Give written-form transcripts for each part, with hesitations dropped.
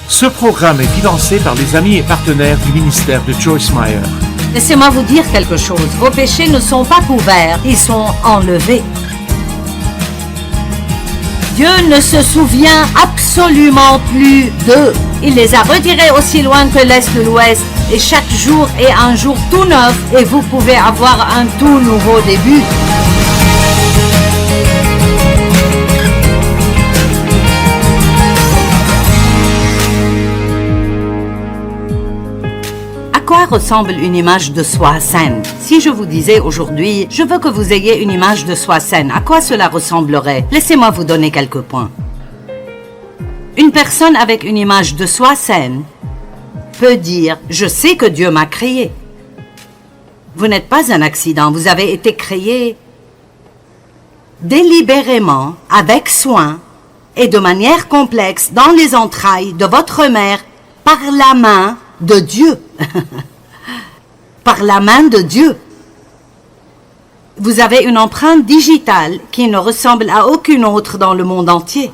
Ce programme est financé par les amis et partenaires du ministère de Joyce Meyer. Laissez-moi vous dire quelque chose. Vos péchés ne sont pas couverts, ils sont enlevés. Dieu ne se souvient absolument plus d'eux. Il les a retirés aussi loin que l'Est de l'Ouest. Et chaque jour est un jour tout neuf et vous pouvez avoir un tout nouveau début. À quoi ressemble une image de soi saine? Si je vous disais aujourd'hui, je veux que vous ayez une image de soi saine, à quoi cela ressemblerait? Laissez-moi vous donner quelques points. Une personne avec une image de soi saine peut dire « Je sais que Dieu m'a créé ». Vous n'êtes pas un accident, vous avez été créé délibérément, avec soin et de manière complexe dans les entrailles de votre mère par la main de Dieu. Par la main de Dieu. Vous avez une empreinte digitale qui ne ressemble à aucune autre dans le monde entier.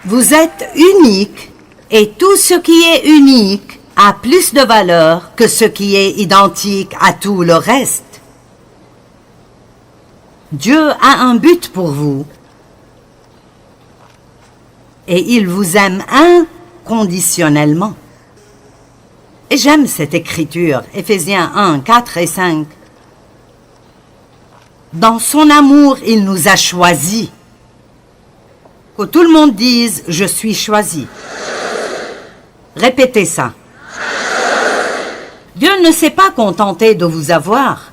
Vous êtes unique et tout ce qui est unique a plus de valeur que ce qui est identique à tout le reste. Dieu a un but pour vous et il vous aime inconditionnellement. Et j'aime cette écriture, Éphésiens 1, 4 et 5. Dans son amour, il nous a choisis. Que tout le monde dise « Je suis choisi ». Répétez ça. Dieu ne s'est pas contenté de vous avoir.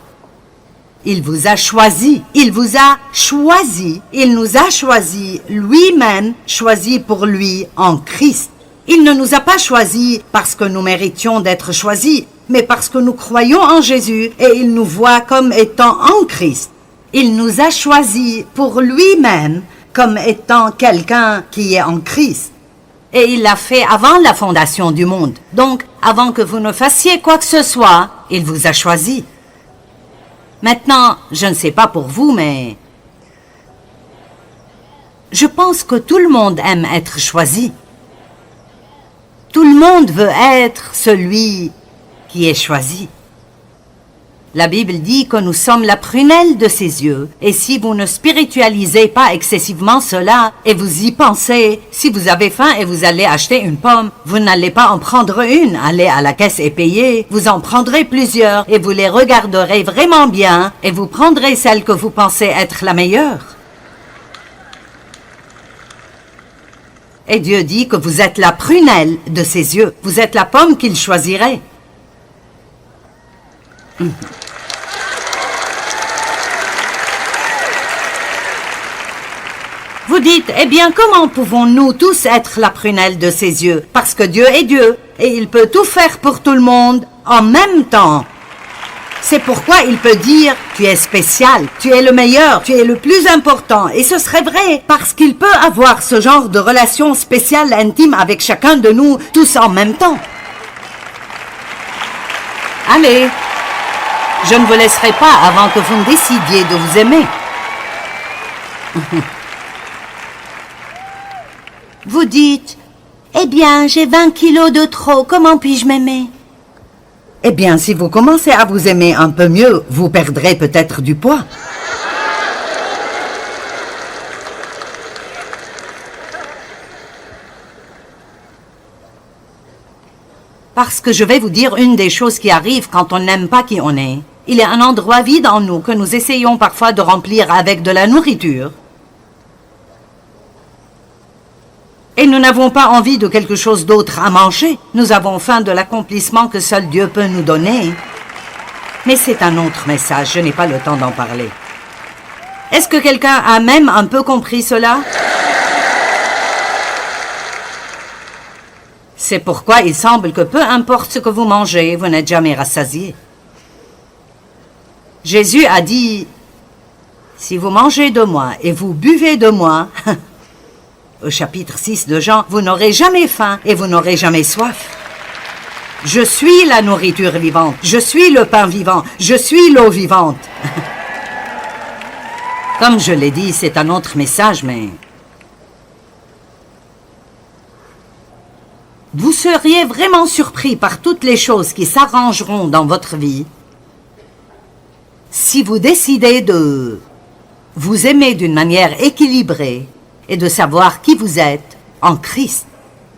Il vous a choisi. Il vous a choisi. Il nous a choisi lui-même, choisi pour lui en Christ. Il ne nous a pas choisis parce que nous méritions d'être choisis, mais parce que nous croyons en Jésus et il nous voit comme étant en Christ. Il nous a choisis pour lui-même comme étant quelqu'un qui est en Christ. Et il l'a fait avant la fondation du monde. Donc, avant que vous ne fassiez quoi que ce soit, il vous a choisi. Maintenant, je ne sais pas pour vous, mais je pense que tout le monde aime être choisi. Tout le monde veut être celui qui est choisi. La Bible dit que nous sommes la prunelle de ses yeux. Et si vous ne spiritualisez pas excessivement cela, et vous y pensez, si vous avez faim et vous allez acheter une pomme, vous n'allez pas en prendre une, allez à la caisse et payer. Vous en prendrez plusieurs et vous les regarderez vraiment bien et vous prendrez celle que vous pensez être la meilleure. Et Dieu dit que vous êtes la prunelle de ses yeux. Vous êtes la pomme qu'il choisirait. Vous dites, eh bien, comment pouvons-nous tous être la prunelle de ses yeux? Parce que Dieu est Dieu, et il peut tout faire pour tout le monde en même temps. C'est pourquoi il peut dire, tu es spécial, tu es le meilleur, tu es le plus important. Et ce serait vrai, parce qu'il peut avoir ce genre de relation spéciale, intime avec chacun de nous, tous en même temps. Allez, je ne vous laisserai pas avant que vous ne décidiez de vous aimer. Vous dites, eh bien, j'ai 20 kilos de trop, comment puis-je m'aimer? Eh bien, si vous commencez à vous aimer un peu mieux, vous perdrez peut-être du poids. Parce que je vais vous dire une des choses qui arrivent quand on n'aime pas qui on est. Il y a un endroit vide en nous que nous essayons parfois de remplir avec de la nourriture. Et nous n'avons pas envie de quelque chose d'autre à manger. Nous avons faim de l'accomplissement que seul Dieu peut nous donner. Mais c'est un autre message, je n'ai pas le temps d'en parler. Est-ce que quelqu'un a même un peu compris cela? C'est pourquoi il semble que peu importe ce que vous mangez, vous n'êtes jamais rassasié. Jésus a dit, si vous mangez de moi et vous buvez de moi, au chapitre 6 de Jean, vous n'aurez jamais faim et vous n'aurez jamais soif. Je suis la nourriture vivante, je suis le pain vivant, je suis l'eau vivante. Comme je l'ai dit, c'est un autre message, mais... Vous seriez vraiment surpris par toutes les choses qui s'arrangeront dans votre vie si vous décidez de vous aimer d'une manière équilibrée et de savoir qui vous êtes en Christ.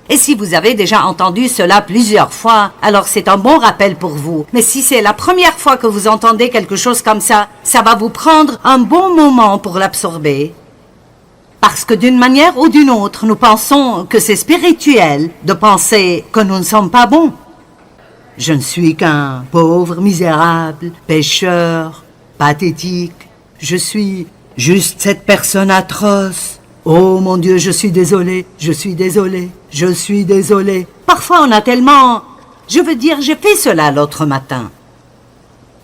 Et si vous avez déjà entendu cela plusieurs fois, alors c'est un bon rappel pour vous. Mais si c'est la première fois que vous entendez quelque chose comme ça va vous prendre un bon moment pour l'absorber. Parce que d'une manière ou d'une autre, nous pensons que c'est spirituel de penser que nous ne sommes pas bons. Je ne suis qu'un pauvre, misérable, pécheur, pathétique. Je suis juste cette personne atroce. Oh mon Dieu, je suis désolé, je suis désolé, je suis désolé. Parfois on a tellement... Je veux dire, j'ai fait cela l'autre matin.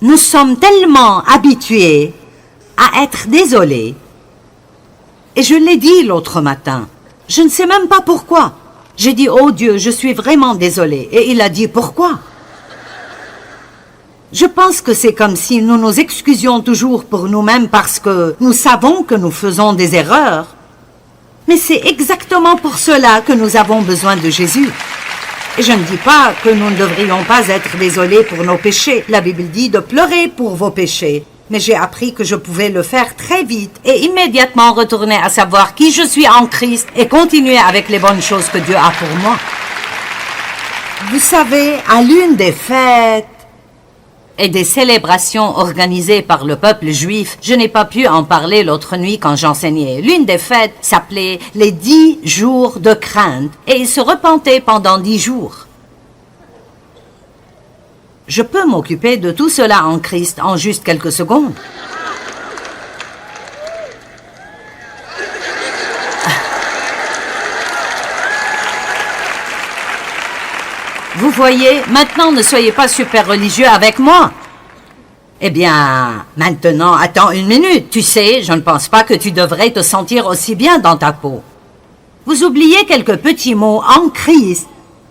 Nous sommes tellement habitués à être désolés. Et je l'ai dit l'autre matin. Je ne sais même pas pourquoi. J'ai dit, oh Dieu, je suis vraiment désolé. Et il a dit, pourquoi? Je pense que c'est comme si nous nous excusions toujours pour nous-mêmes parce que nous savons que nous faisons des erreurs. Mais c'est exactement pour cela que nous avons besoin de Jésus. Et je ne dis pas que nous ne devrions pas être désolés pour nos péchés. La Bible dit de pleurer pour vos péchés. Mais j'ai appris que je pouvais le faire très vite et immédiatement retourner à savoir qui je suis en Christ et continuer avec les bonnes choses que Dieu a pour moi. Vous savez, à l'une des fêtes et des célébrations organisées par le peuple juif, je n'ai pas pu en parler l'autre nuit quand j'enseignais. L'une des fêtes s'appelait les 10 jours de crainte et ils se repentaient pendant 10 jours. Je peux m'occuper de tout cela en Christ en juste quelques secondes. Vous voyez, maintenant ne soyez pas super religieux avec moi. Eh bien, maintenant, attends une minute. Tu sais, je ne pense pas que tu devrais te sentir aussi bien dans ta peau. Vous oubliez quelques petits mots en Christ,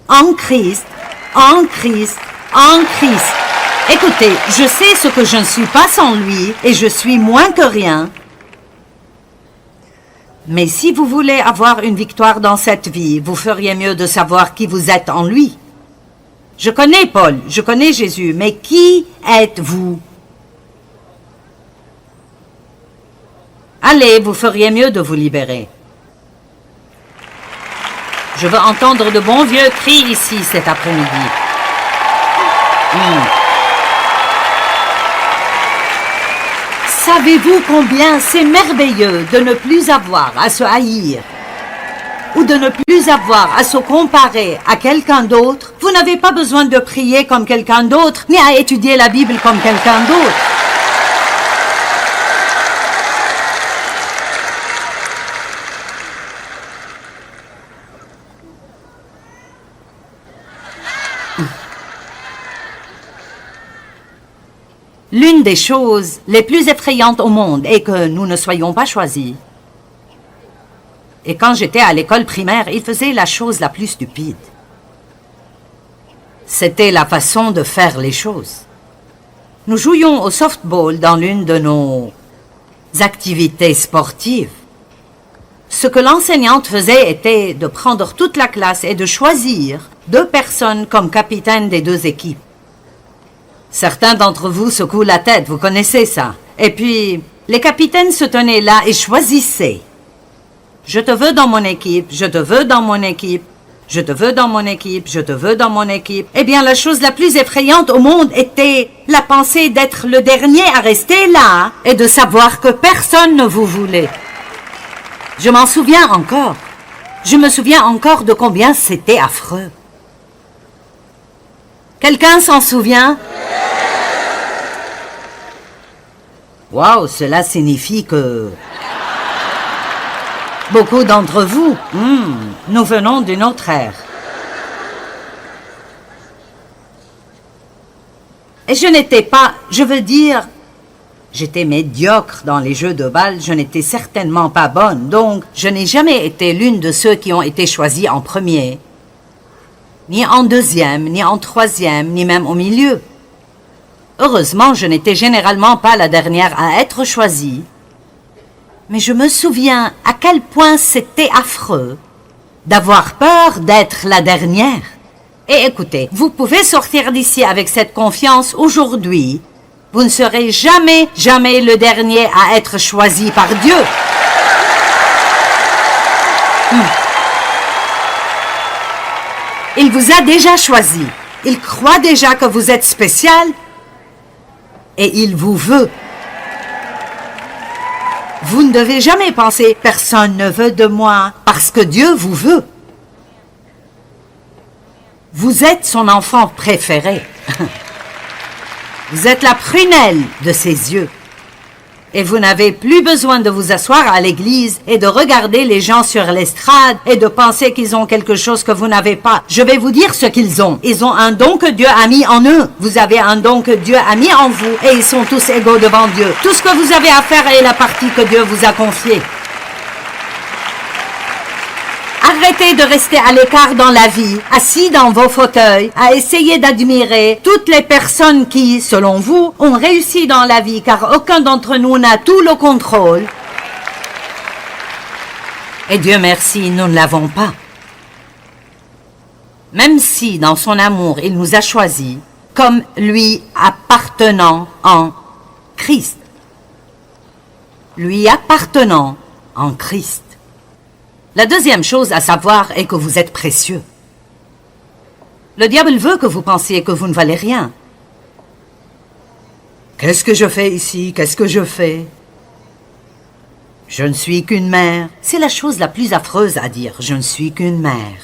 en Christ, en Christ, en Christ. Écoutez, je sais ce que je ne suis pas sans lui et je suis moins que rien. Mais si vous voulez avoir une victoire dans cette vie, vous feriez mieux de savoir qui vous êtes en lui. Je connais Paul, je connais Jésus, mais qui êtes-vous? Allez, vous feriez mieux de vous libérer. Je veux entendre de bons vieux cris ici cet après-midi. Savez-vous combien c'est merveilleux de ne plus avoir à se haïr ou de ne plus avoir à se comparer à quelqu'un d'autre? Vous n'avez pas besoin de prier comme quelqu'un d'autre, ni à étudier la Bible comme quelqu'un d'autre. L'une des choses les plus effrayantes au monde est que nous ne soyons pas choisis. Et quand j'étais à l'école primaire, il faisait la chose la plus stupide. C'était la façon de faire les choses. Nous jouions au softball dans l'une de nos activités sportives. Ce que l'enseignante faisait était de prendre toute la classe et de choisir 2 personnes comme capitaines des 2 équipes. Certains d'entre vous secouent la tête, vous connaissez ça. Et puis, les capitaines se tenaient là et choisissaient. Je te veux dans mon équipe, je te veux dans mon équipe, je te veux dans mon équipe, je te veux dans mon équipe. Eh bien, la chose la plus effrayante au monde était la pensée d'être le dernier à rester là et de savoir que personne ne vous voulait. Je m'en souviens encore. Je me souviens encore de combien c'était affreux. Quelqu'un s'en souvient? Waouh, cela signifie que... Beaucoup d'entre vous, nous venons d'une autre ère. Et je n'étais pas, je veux dire, j'étais médiocre dans les jeux de balle, je n'étais certainement pas bonne, donc je n'ai jamais été l'une de ceux qui ont été choisis en premier, ni en deuxième, ni en troisième, ni même au milieu. Heureusement, je n'étais généralement pas la dernière à être choisie. Mais je me souviens à quel point c'était affreux d'avoir peur d'être la dernière. Et écoutez, vous pouvez sortir d'ici avec cette confiance aujourd'hui. Vous ne serez jamais, jamais le dernier à être choisi par Dieu. Il vous a déjà choisi. Il croit déjà que vous êtes spécial. Et il vous veut. Vous ne devez jamais penser « personne ne veut de moi » parce que Dieu vous veut. Vous êtes son enfant préféré. Vous êtes la prunelle de ses yeux. Et vous n'avez plus besoin de vous asseoir à l'église et de regarder les gens sur l'estrade et de penser qu'ils ont quelque chose que vous n'avez pas. Je vais vous dire ce qu'ils ont. Ils ont un don que Dieu a mis en eux. Vous avez un don que Dieu a mis en vous et ils sont tous égaux devant Dieu. Tout ce que vous avez à faire est la partie que Dieu vous a confiée. Arrêtez de rester à l'écart dans la vie, assis dans vos fauteuils, à essayer d'admirer toutes les personnes qui, selon vous, ont réussi dans la vie, car aucun d'entre nous n'a tout le contrôle. Et Dieu merci, nous ne l'avons pas. Même si, dans son amour, il nous a choisis, comme lui appartenant en Christ. Lui appartenant en Christ. La deuxième chose à savoir est que vous êtes précieux. Le diable veut que vous pensiez que vous ne valez rien. Qu'est-ce que je fais ici? Qu'est-ce que je fais? Je ne suis qu'une mère. C'est la chose la plus affreuse à dire. Je ne suis qu'une mère.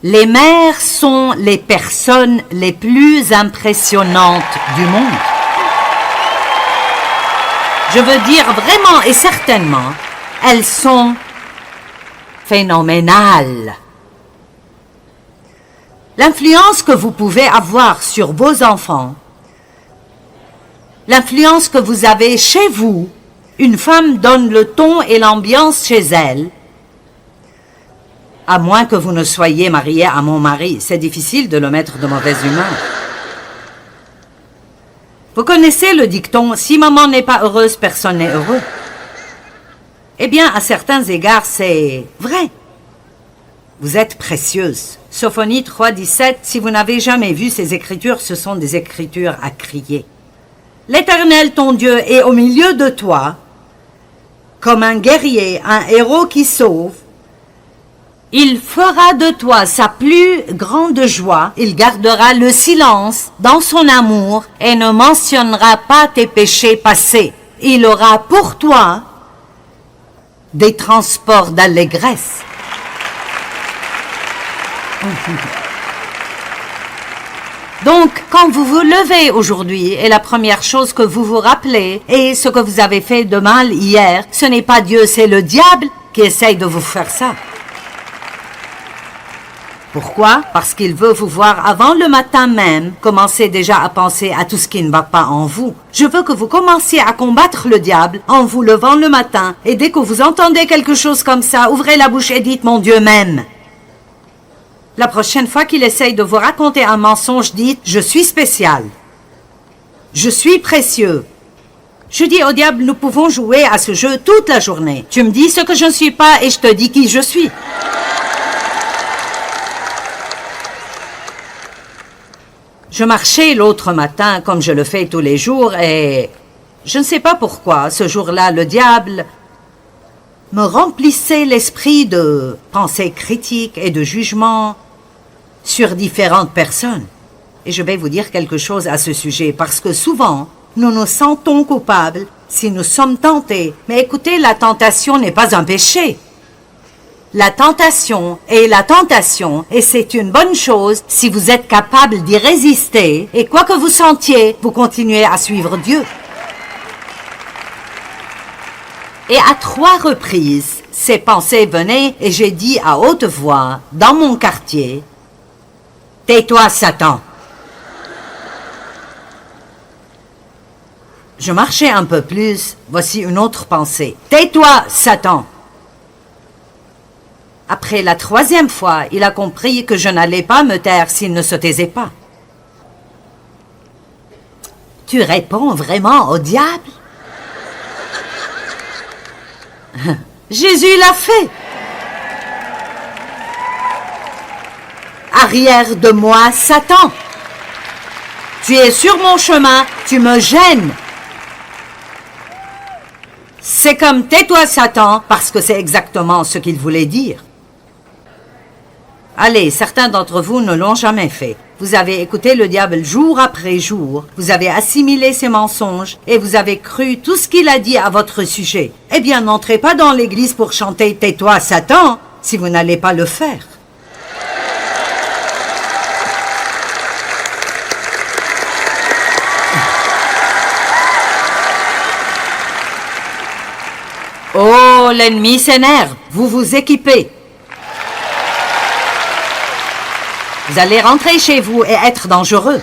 Les mères sont les personnes les plus impressionnantes du monde. Je veux dire vraiment et certainement, elles sont phénoménales. L'influence que vous pouvez avoir sur vos enfants, l'influence que vous avez chez vous, une femme donne le ton et l'ambiance chez elle, à moins que vous ne soyez marié à mon mari. C'est difficile de le mettre de mauvaise humeur. Vous connaissez le dicton « Si maman n'est pas heureuse, personne n'est heureux ». Eh bien, à certains égards, c'est vrai. Vous êtes précieuse. Sophonie 3,17, si vous n'avez jamais vu ces écritures, ce sont des écritures à crier. L'Éternel, ton Dieu, est au milieu de toi, comme un guerrier, un héros qui sauve. Il fera de toi sa plus grande joie, il gardera le silence dans son amour et ne mentionnera pas tes péchés passés. Il aura pour toi des transports d'allégresse. Donc, quand vous vous levez aujourd'hui et la première chose que vous vous rappelez est ce que vous avez fait de mal hier, ce n'est pas Dieu, c'est le diable qui essaye de vous faire ça. Pourquoi? Parce qu'il veut vous voir avant le matin même, commencer déjà à penser à tout ce qui ne va pas en vous. Je veux que vous commenciez à combattre le diable en vous levant le matin, et dès que vous entendez quelque chose comme ça, ouvrez la bouche et dites « Mon Dieu m'aime ». La prochaine fois qu'il essaye de vous raconter un mensonge, dites « Je suis spécial. Je suis précieux. » Je dis au diable, nous pouvons jouer à ce jeu toute la journée. Tu me dis ce que je ne suis pas et je te dis qui je suis. Je marchais l'autre matin, comme je le fais tous les jours, et je ne sais pas pourquoi, ce jour-là, le diable me remplissait l'esprit de pensées critiques et de jugements sur différentes personnes. Et je vais vous dire quelque chose à ce sujet, parce que souvent, nous nous sentons coupables si nous sommes tentés. Mais écoutez, la tentation n'est pas un péché. La tentation est la tentation, et c'est une bonne chose si vous êtes capable d'y résister, et quoi que vous sentiez, vous continuez à suivre Dieu. Et à 3 reprises, ces pensées venaient, et j'ai dit à haute voix, dans mon quartier, « Tais-toi, Satan !» Je marchais un peu plus, voici une autre pensée, « Tais-toi, Satan !» Après la 3e fois, il a compris que je n'allais pas me taire s'il ne se taisait pas. Tu réponds vraiment au diable? Jésus l'a fait. Arrière de moi, Satan. Tu es sur mon chemin, tu me gênes. C'est comme tais-toi, Satan, parce que c'est exactement ce qu'il voulait dire. Allez, certains d'entre vous ne l'ont jamais fait. Vous avez écouté le diable jour après jour, vous avez assimilé ses mensonges et vous avez cru tout ce qu'il a dit à votre sujet. Eh bien, n'entrez pas dans l'église pour chanter « Tais-toi, Satan » si vous n'allez pas le faire. Oh, l'ennemi s'énerve, vous vous équipez. Vous allez rentrer chez vous et être dangereux.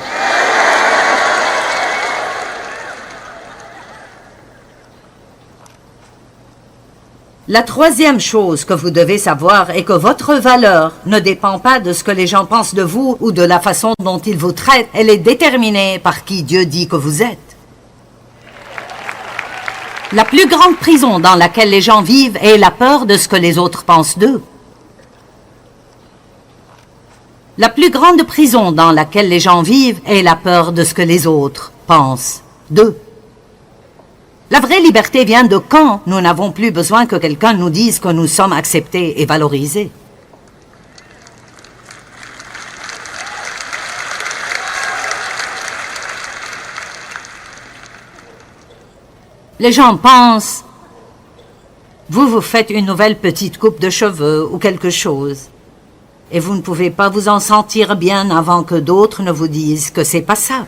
La troisième chose que vous devez savoir est que votre valeur ne dépend pas de ce que les gens pensent de vous ou de la façon dont ils vous traitent. Elle est déterminée par qui Dieu dit que vous êtes. La plus grande prison dans laquelle les gens vivent est la peur de ce que les autres pensent d'eux. La plus grande prison dans laquelle les gens vivent est la peur de ce que les autres pensent d'eux. La vraie liberté vient de quand nous n'avons plus besoin que quelqu'un nous dise que nous sommes acceptés et valorisés. Les gens pensent, vous vous faites une nouvelle petite coupe de cheveux ou quelque chose. Et vous ne pouvez pas vous en sentir bien avant que d'autres ne vous disent que c'est pas ça.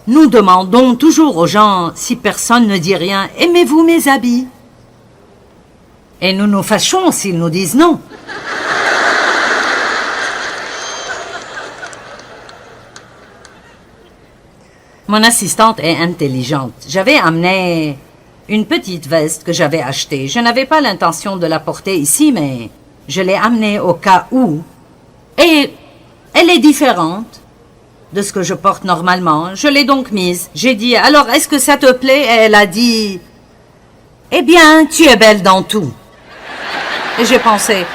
Nous demandons toujours aux gens, si personne ne dit rien, « Aimez-vous mes habits ?» Et nous nous fâchons s'ils nous disent non. Mon assistante est intelligente. J'avais amené une petite veste que j'avais achetée. Je n'avais pas l'intention de la porter ici, mais je l'ai amenée au cas où. Et elle est différente de ce que je porte normalement. Je l'ai donc mise. J'ai dit, alors, est-ce que ça te plaît? Et elle a dit, eh bien, tu es belle dans tout. Et j'ai pensé,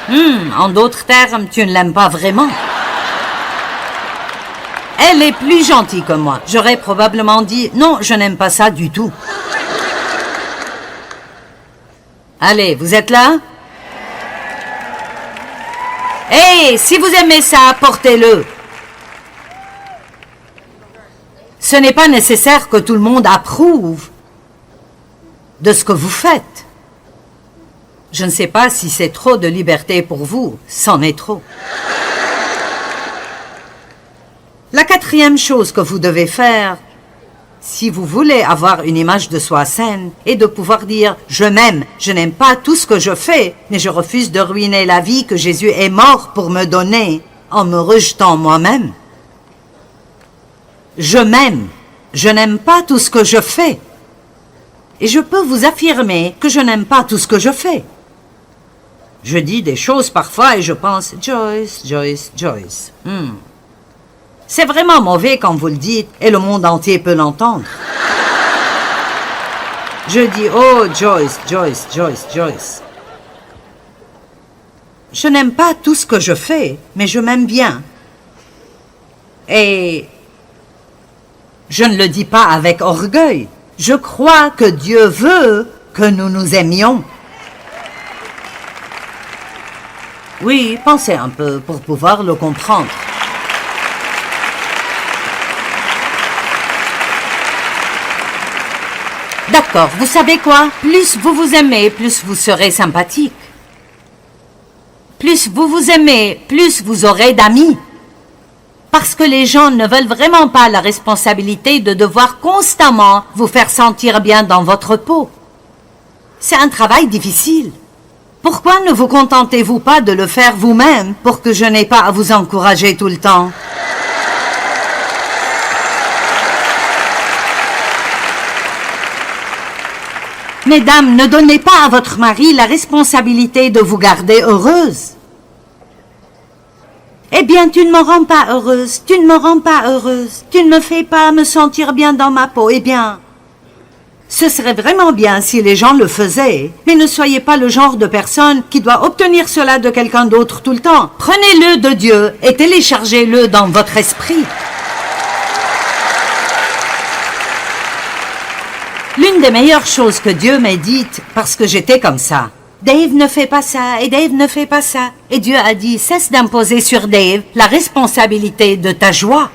en d'autres termes, tu ne l'aimes pas vraiment. Elle est plus gentille que moi. J'aurais probablement dit, non, je n'aime pas ça du tout. Allez, vous êtes là? Hey, si vous aimez ça, portez-le. Ce n'est pas nécessaire que tout le monde approuve de ce que vous faites. Je ne sais pas si c'est trop de liberté pour vous. C'en est trop. La quatrième chose que vous devez faire, si vous voulez avoir une image de soi saine, est de pouvoir dire « Je m'aime, je n'aime pas tout ce que je fais, mais je refuse de ruiner la vie que Jésus est mort pour me donner en me rejetant moi-même. Je m'aime, je n'aime pas tout ce que je fais. Et je peux vous affirmer que je n'aime pas tout ce que je fais. Je dis des choses parfois et je pense « Joyce, Joyce, Joyce. C'est vraiment mauvais quand vous le dites et le monde entier peut l'entendre. Je dis, oh, Joyce, Joyce, Joyce, Joyce. Je n'aime pas tout ce que je fais, mais je m'aime bien. Et je ne le dis pas avec orgueil. Je crois que Dieu veut que nous nous aimions. Oui, pensez un peu pour pouvoir le comprendre. D'accord, vous savez quoi? Plus vous vous aimez, plus vous serez sympathique. Plus vous vous aimez, plus vous aurez d'amis. Parce que les gens ne veulent vraiment pas la responsabilité de devoir constamment vous faire sentir bien dans votre peau. C'est un travail difficile. Pourquoi ne vous contentez-vous pas de le faire vous-même pour que je n'ai pas à vous encourager tout le temps? Mesdames, ne donnez pas à votre mari la responsabilité de vous garder heureuse. Eh bien, tu ne me rends pas heureuse, tu ne me rends pas heureuse, tu ne me fais pas me sentir bien dans ma peau. Eh bien, ce serait vraiment bien si les gens le faisaient, mais ne soyez pas le genre de personne qui doit obtenir cela de quelqu'un d'autre tout le temps. Prenez-le de Dieu et téléchargez-le dans votre esprit. L'une des meilleures choses que Dieu m'ait dites, parce que j'étais comme ça, Dave ne fait pas ça, et Dave ne fait pas ça. Et Dieu a dit, cesse d'imposer sur Dave la responsabilité de ta joie.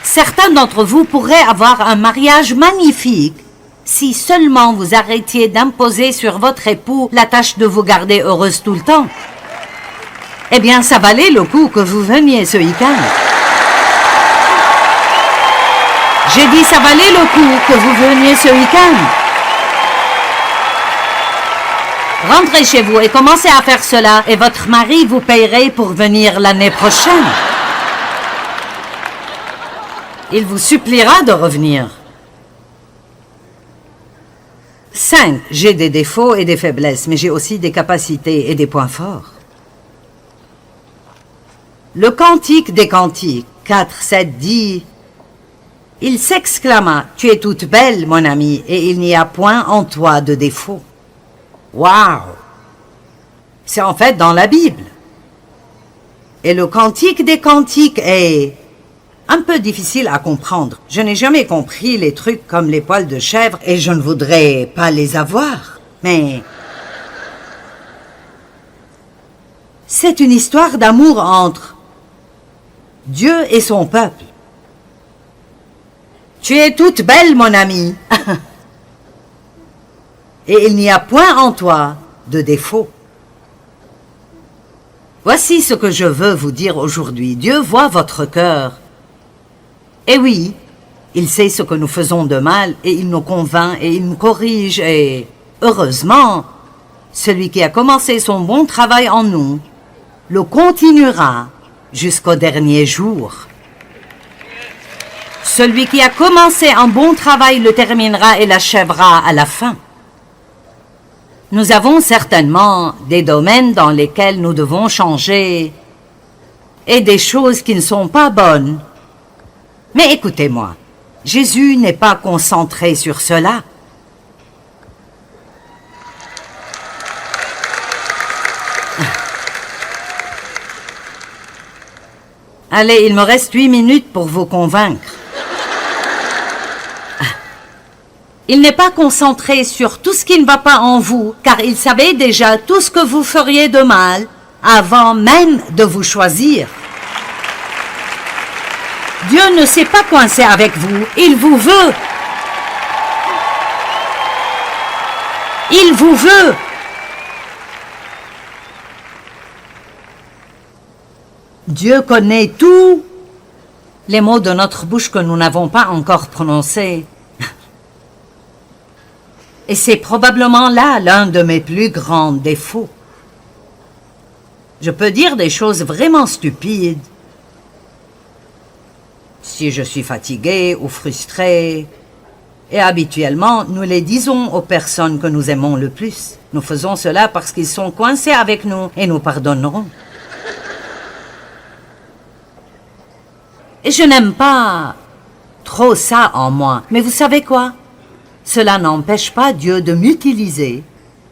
Certains d'entre vous pourraient avoir un mariage magnifique si seulement vous arrêtiez d'imposer sur votre époux la tâche de vous garder heureuse tout le temps. Eh bien, ça valait le coup que vous veniez ce week-end. J'ai dit, ça valait le coup que vous veniez ce week-end. Rentrez chez vous et commencez à faire cela, et votre mari vous payerait pour venir l'année prochaine. Il vous suppliera de revenir. 5. J'ai des défauts et des faiblesses, mais j'ai aussi des capacités et des points forts. Le cantique des cantiques, 4:7 dit... Il s'exclama, « Tu es toute belle, mon ami, et il n'y a point en toi de défaut. » Waouh! C'est en fait dans la Bible. Et le cantique des cantiques est un peu difficile à comprendre. Je n'ai jamais compris les trucs comme les poils de chèvre et je ne voudrais pas les avoir. Mais c'est une histoire d'amour entre Dieu et son peuple. Tu es toute belle, mon ami. Et il n'y a point en toi de défaut. Voici ce que je veux vous dire aujourd'hui. Dieu voit votre cœur. Et oui, il sait ce que nous faisons de mal et il nous convainc et il nous corrige et, heureusement, celui qui a commencé son bon travail en nous le continuera jusqu'au dernier jour. Celui qui a commencé un bon travail le terminera et l'achèvera à la fin. Nous avons certainement des domaines dans lesquels nous devons changer et des choses qui ne sont pas bonnes. Mais écoutez-moi, Jésus n'est pas concentré sur cela. Allez, il me reste 8 minutes pour vous convaincre. Il n'est pas concentré sur tout ce qui ne va pas en vous, car il savait déjà tout ce que vous feriez de mal avant même de vous choisir. Dieu ne s'est pas coincé avec vous, il vous veut. Il vous veut. Dieu connaît tous les mots de notre bouche que nous n'avons pas encore prononcés. Et c'est probablement là l'un de mes plus grands défauts. Je peux dire des choses vraiment stupides. Si je suis fatigué ou frustré, et habituellement, nous les disons aux personnes que nous aimons le plus. Nous faisons cela parce qu'ils sont coincés avec nous et nous pardonneront. Et je n'aime pas trop ça en moi. Mais vous savez quoi? Cela n'empêche pas Dieu de m'utiliser.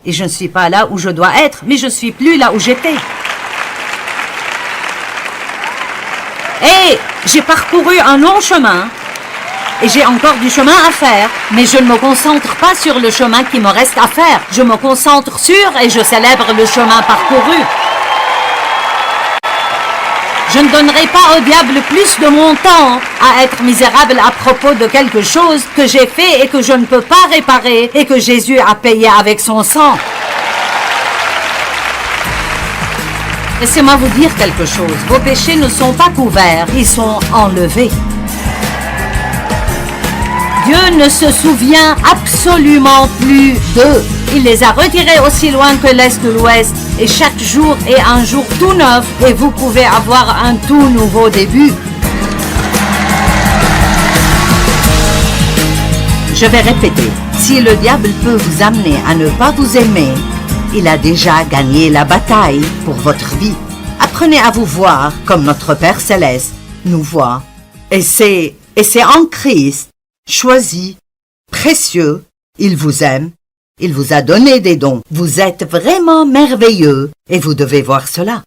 Et je ne suis pas là où je dois être, mais je ne suis plus là où j'étais. Et j'ai parcouru un long chemin. Et j'ai encore du chemin à faire. Mais je ne me concentre pas sur le chemin qui me reste à faire. Je me concentre sur et je célèbre le chemin parcouru. Je ne donnerai pas au diable plus de mon temps à être misérable à propos de quelque chose que j'ai fait et que je ne peux pas réparer et que Jésus a payé avec son sang. Laissez-moi vous dire quelque chose. Vos péchés ne sont pas couverts, ils sont enlevés. Dieu ne se souvient absolument plus d'eux. Il les a retirés aussi loin que l'Est de l'Ouest. Et chaque jour est un jour tout neuf et vous pouvez avoir un tout nouveau début. Je vais répéter. Si le diable peut vous amener à ne pas vous aimer, Il a déjà gagné la bataille pour votre vie. Apprenez à vous voir comme notre Père Céleste nous voit. Et c'est en Christ, choisi, précieux, il vous aime, il vous a donné des dons. Vous êtes vraiment merveilleux et vous devez voir cela.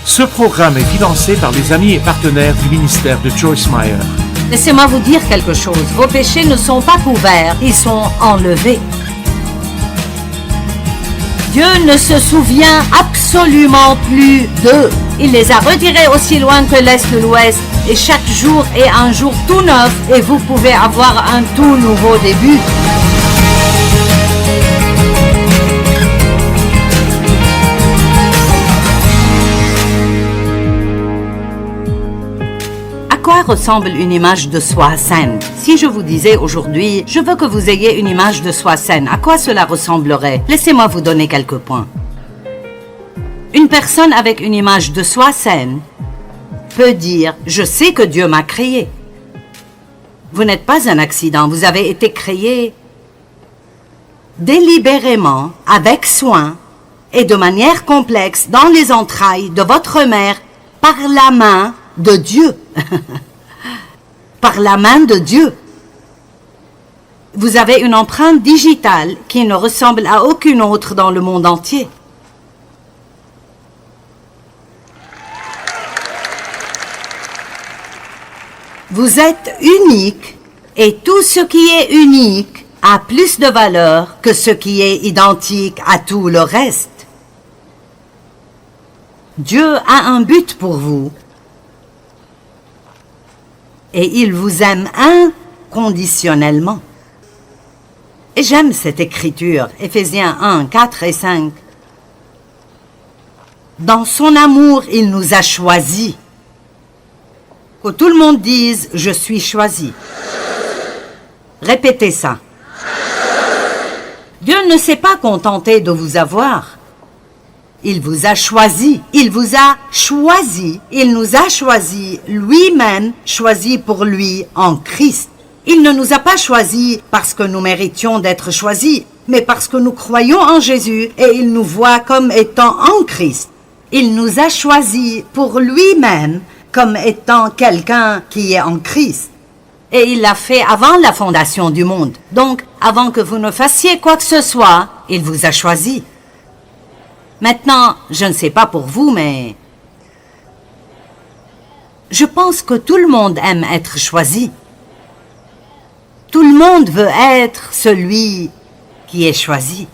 Ce programme est financé par les amis et partenaires du ministère de Joyce Meyer. Laissez-moi vous dire quelque chose. Vos péchés ne sont pas couverts, ils sont enlevés. Dieu ne se souvient absolument plus d'eux. Il les a retirés aussi loin que l'Est de l'Ouest. Et chaque jour est un jour tout neuf et vous pouvez avoir un tout nouveau début. À quoi ressemble une image de soi saine? Si je vous disais aujourd'hui, je veux que vous ayez une image de soi saine, à quoi cela ressemblerait? Laissez-moi vous donner quelques points. Une personne avec une image de soi saine peut dire « Je sais que Dieu m'a créé ». Vous n'êtes pas un accident, vous avez été créé délibérément, avec soin et de manière complexe dans les entrailles de votre mère par la main de Dieu. Par la main de Dieu. Vous avez une empreinte digitale qui ne ressemble à aucune autre dans le monde entier. Vous êtes unique et tout ce qui est unique a plus de valeur que ce qui est identique à tout le reste. Dieu a un but pour vous. Et il vous aime inconditionnellement. Et j'aime cette écriture, Éphésiens 1, 4 et 5. Dans son amour, il nous a choisis. Que tout le monde dise « Je suis choisi ». Répétez ça. Dieu ne s'est pas contenté de vous avoir. Il vous a choisi, il vous a choisi, il nous a choisi lui-même, choisi pour lui en Christ. Il ne nous a pas choisis parce que nous méritions d'être choisis, mais parce que nous croyons en Jésus et il nous voit comme étant en Christ. Il nous a choisis pour lui-même comme étant quelqu'un qui est en Christ. Et il l'a fait avant la fondation du monde. Donc, avant que vous ne fassiez quoi que ce soit, il vous a choisi. Maintenant, je ne sais pas pour vous, mais je pense que tout le monde aime être choisi. Tout le monde veut être celui qui est choisi.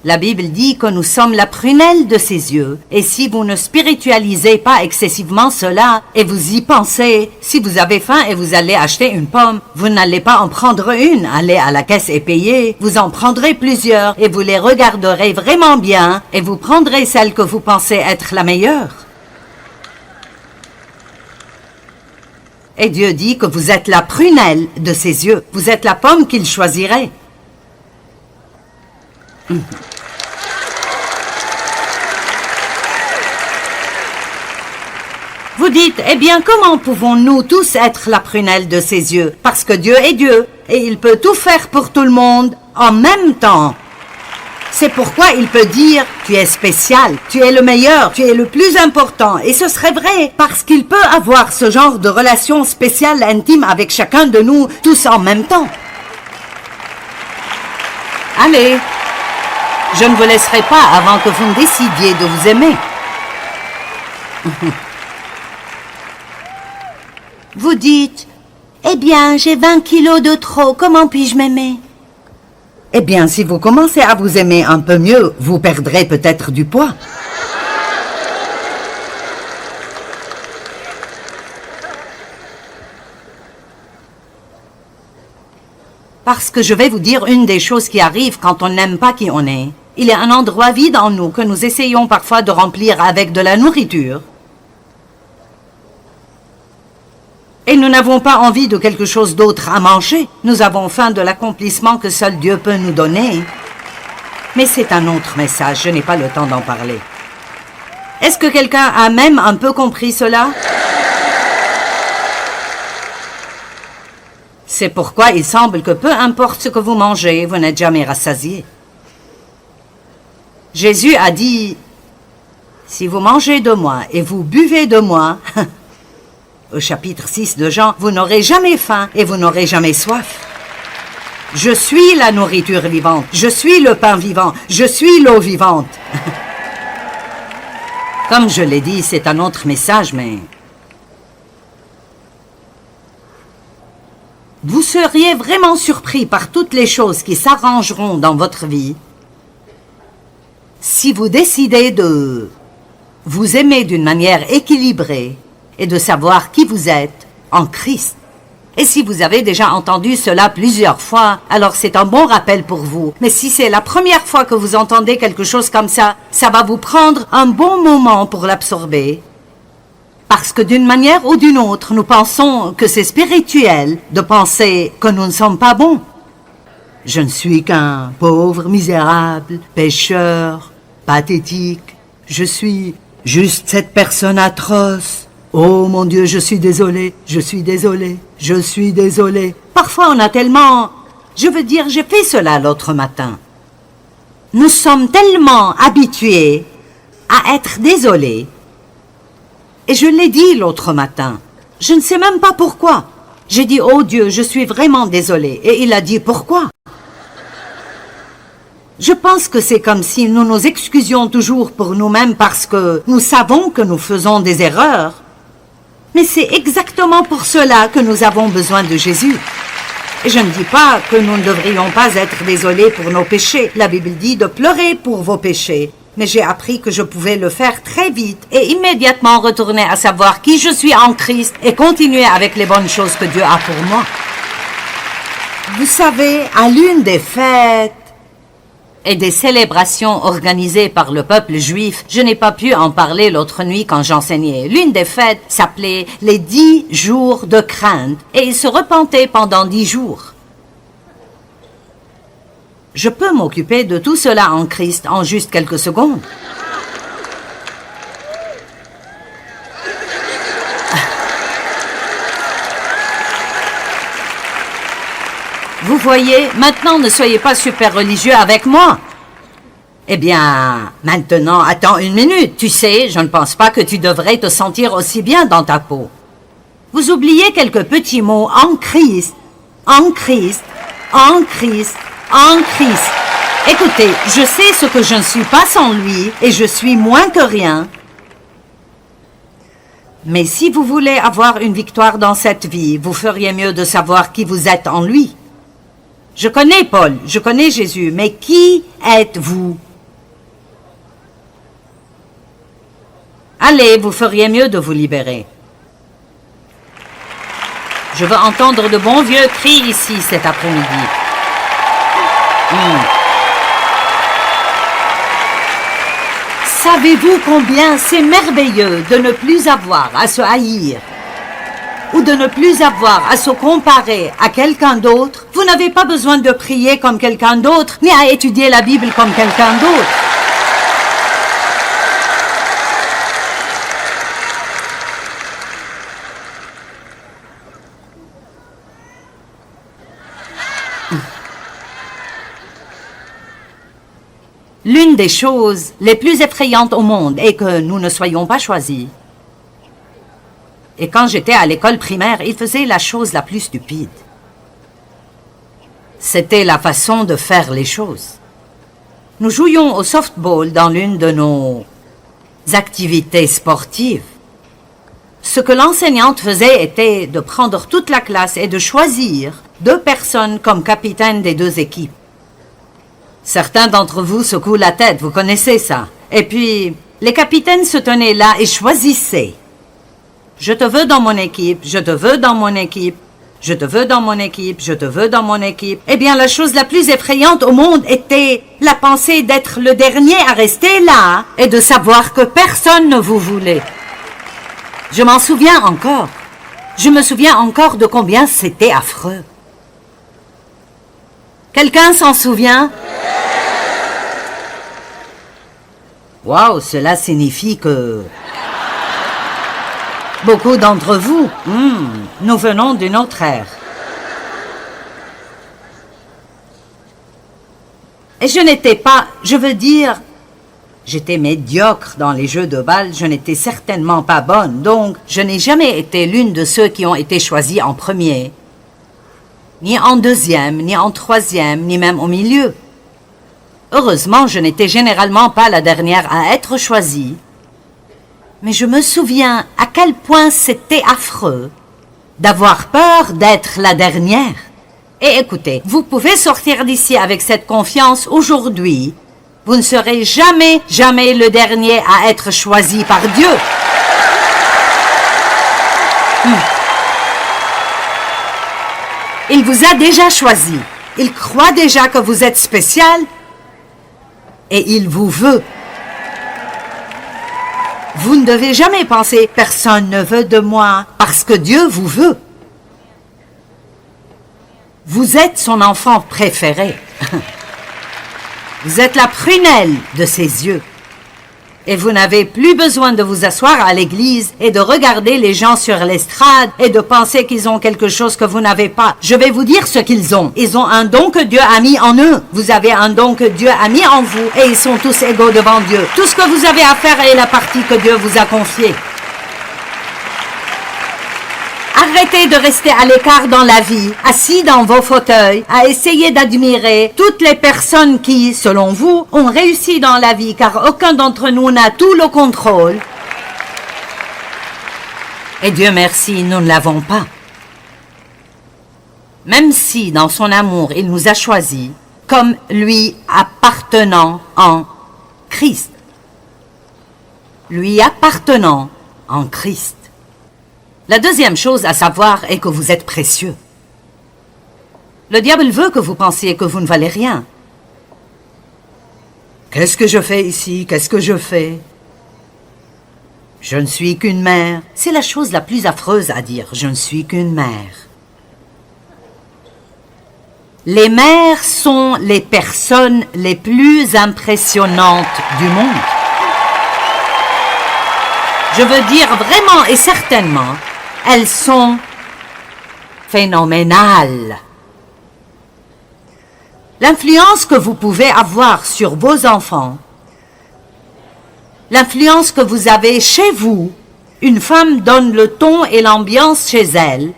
La Bible dit que nous sommes la prunelle de ses yeux. Et si vous ne spiritualisez pas excessivement cela et vous y pensez, si vous avez faim et vous allez acheter une pomme, vous n'allez pas en prendre une, allez à la caisse et payer. Vous en prendrez plusieurs et vous les regarderez vraiment bien et vous prendrez celle que vous pensez être la meilleure. Et Dieu dit que vous êtes la prunelle de ses yeux. Vous êtes la pomme qu'il choisirait. Vous dites, eh bien, comment pouvons-nous tous être la prunelle de ses yeux? Parce que Dieu est Dieu, et il peut tout faire pour tout le monde en même temps. C'est pourquoi il peut dire, tu es spécial, tu es le meilleur, tu es le plus important. Et ce serait vrai, parce qu'il peut avoir ce genre de relation spéciale, intime avec chacun de nous, tous en même temps. Allez, je ne vous laisserai pas avant que vous ne décidiez de vous aimer. Vous dites, eh bien, j'ai 20 kilos de trop, comment puis-je m'aimer? Eh bien, si vous commencez à vous aimer un peu mieux, vous perdrez peut-être du poids. Parce que je vais vous dire une des choses qui arrivent quand on n'aime pas qui on est. Il y a un endroit vide en nous que nous essayons parfois de remplir avec de la nourriture. Et nous n'avons pas envie de quelque chose d'autre à manger. Nous avons faim de l'accomplissement que seul Dieu peut nous donner. Mais c'est un autre message, je n'ai pas le temps d'en parler. Est-ce que quelqu'un a même un peu compris cela? C'est pourquoi il semble que peu importe ce que vous mangez, vous n'êtes jamais rassasié. Jésus a dit, si vous mangez de moi et vous buvez de moi, au chapitre 6 de Jean, vous n'aurez jamais faim et vous n'aurez jamais soif. Je suis la nourriture vivante, je suis le pain vivant, je suis l'eau vivante. Comme je l'ai dit, c'est un autre message, mais... Vous seriez vraiment surpris par toutes les choses qui s'arrangeront dans votre vie si vous décidez de vous aimer d'une manière équilibrée et de savoir qui vous êtes en Christ. Et si vous avez déjà entendu cela plusieurs fois, alors c'est un bon rappel pour vous. Mais si c'est la première fois que vous entendez quelque chose comme ça va vous prendre un bon moment pour l'absorber. Parce que d'une manière ou d'une autre, nous pensons que c'est spirituel de penser que nous ne sommes pas bons. Je ne suis qu'un pauvre, misérable, pécheur, pathétique. Je suis juste cette personne atroce. Oh mon Dieu, je suis désolé, je suis désolé, je suis désolé. Parfois on a tellement... Je veux dire, j'ai fait cela l'autre matin. Nous sommes tellement habitués à être désolés. Et je l'ai dit l'autre matin. Je ne sais même pas pourquoi. J'ai dit, oh Dieu, je suis vraiment désolé. Et il a dit, pourquoi? Je pense que c'est comme si nous nous excusions toujours pour nous-mêmes parce que nous savons que nous faisons des erreurs. Mais c'est exactement pour cela que nous avons besoin de Jésus. Et je ne dis pas que nous ne devrions pas être désolés pour nos péchés. La Bible dit de pleurer pour vos péchés. Mais j'ai appris que je pouvais le faire très vite et immédiatement retourner à savoir qui je suis en Christ et continuer avec les bonnes choses que Dieu a pour moi. Vous savez, à l'une des fêtes et des célébrations organisées par le peuple juif, je n'ai pas pu en parler l'autre nuit quand j'enseignais. L'une des fêtes s'appelait les 10 jours de crainte et ils se repentaient pendant 10 jours. Je peux m'occuper de tout cela en Christ en juste quelques secondes. Vous voyez, maintenant ne soyez pas super religieux avec moi. Eh bien, maintenant, attends une minute. Tu sais, je ne pense pas que tu devrais te sentir aussi bien dans ta peau. Vous oubliez quelques petits mots en Christ, en Christ, en Christ. En Christ. Écoutez, je sais ce que je ne suis pas sans lui et je suis moins que rien. Mais si vous voulez avoir une victoire dans cette vie, vous feriez mieux de savoir qui vous êtes en lui. Je connais Paul, je connais Jésus, mais qui êtes-vous? Allez, vous feriez mieux de vous libérer. Je veux entendre de bons vieux cris ici cet après-midi. Savez-vous combien c'est merveilleux de ne plus avoir à se haïr ou de ne plus avoir à se comparer à quelqu'un d'autre? Vous n'avez pas besoin de prier comme quelqu'un d'autre, ni à étudier la Bible comme quelqu'un d'autre. L'une des choses les plus effrayantes au monde est que nous ne soyons pas choisis. Et quand j'étais à l'école primaire, il faisait la chose la plus stupide. C'était la façon de faire les choses. Nous jouions au softball dans l'une de nos activités sportives. Ce que l'enseignante faisait était de prendre toute la classe et de choisir 2 personnes comme capitaines des 2 équipes. Certains d'entre vous secouent la tête, vous connaissez ça. Et puis, les capitaines se tenaient là et choisissaient. Je te veux dans mon équipe, je te veux dans mon équipe, je te veux dans mon équipe, je te veux dans mon équipe. Eh bien, la chose la plus effrayante au monde était la pensée d'être le dernier à rester là et de savoir que personne ne vous voulait. Je m'en souviens encore. Je me souviens encore de combien c'était affreux. Quelqu'un s'en souvient? Waouh, cela signifie que... Beaucoup d'entre vous, nous venons d'une autre ère. Et je n'étais pas, je veux dire, j'étais médiocre dans les jeux de balle, je n'étais certainement pas bonne, donc je n'ai jamais été l'une de ceux qui ont été choisis en premier, ni en deuxième, ni en troisième, ni même au milieu. Heureusement, je n'étais généralement pas la dernière à être choisie. Mais je me souviens à quel point c'était affreux d'avoir peur d'être la dernière. Et écoutez, vous pouvez sortir d'ici avec cette confiance aujourd'hui. Vous ne serez jamais, jamais le dernier à être choisi par Dieu. Il vous a déjà choisi. Il croit déjà que vous êtes spécial. Et il vous veut. Vous ne devez jamais penser « Personne ne veut de moi » parce que Dieu vous veut. Vous êtes son enfant préféré. Vous êtes la prunelle de ses yeux. Et vous n'avez plus besoin de vous asseoir à l'église et de regarder les gens sur l'estrade et de penser qu'ils ont quelque chose que vous n'avez pas. Je vais vous dire ce qu'ils ont. Ils ont un don que Dieu a mis en eux. Vous avez un don que Dieu a mis en vous et ils sont tous égaux devant Dieu. Tout ce que vous avez à faire est la partie que Dieu vous a confiée. Arrêtez de rester à l'écart dans la vie, assis dans vos fauteuils, à essayer d'admirer toutes les personnes qui, selon vous, ont réussi dans la vie, car aucun d'entre nous n'a tout le contrôle. Et Dieu merci, nous ne l'avons pas. Même si, dans son amour, il nous a choisis, comme lui appartenant en Christ. Lui appartenant en Christ. La deuxième chose à savoir est que vous êtes précieux. Le diable veut que vous pensiez que vous ne valez rien. Qu'est-ce que je fais ici? Qu'est-ce que je fais? Je ne suis qu'une mère. C'est la chose la plus affreuse à dire. Je ne suis qu'une mère. Les mères sont les personnes les plus impressionnantes du monde. Je veux dire vraiment et certainement, elles sont phénoménales. L'influence que vous pouvez avoir sur vos enfants, l'influence que vous avez chez vous, une femme donne le ton et l'ambiance chez elle,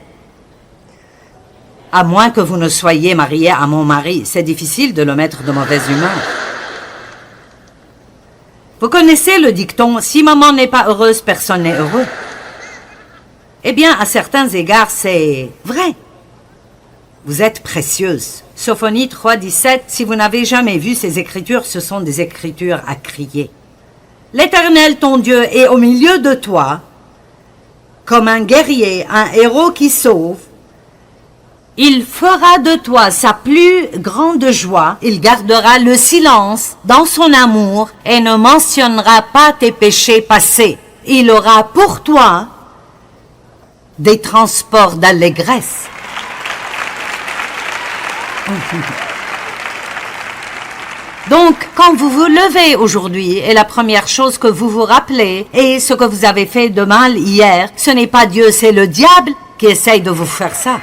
à moins que vous ne soyez marié à mon mari. C'est difficile de le mettre de mauvaise humeur. Vous connaissez le dicton « Si maman n'est pas heureuse, personne n'est heureux ». Eh bien, à certains égards, c'est vrai. Vous êtes précieuse. Sophonie 3,17, si vous n'avez jamais vu ces écritures, ce sont des écritures à crier. L'Éternel, ton Dieu, est au milieu de toi, comme un guerrier, un héros qui sauve. Il fera de toi sa plus grande joie, il gardera le silence dans son amour et ne mentionnera pas tes péchés passés. Il aura pour toi des transports d'allégresse. Donc, quand vous vous levez aujourd'hui et la première chose que vous vous rappelez est ce que vous avez fait de mal hier, ce n'est pas Dieu, c'est le diable qui essaye de vous faire ça.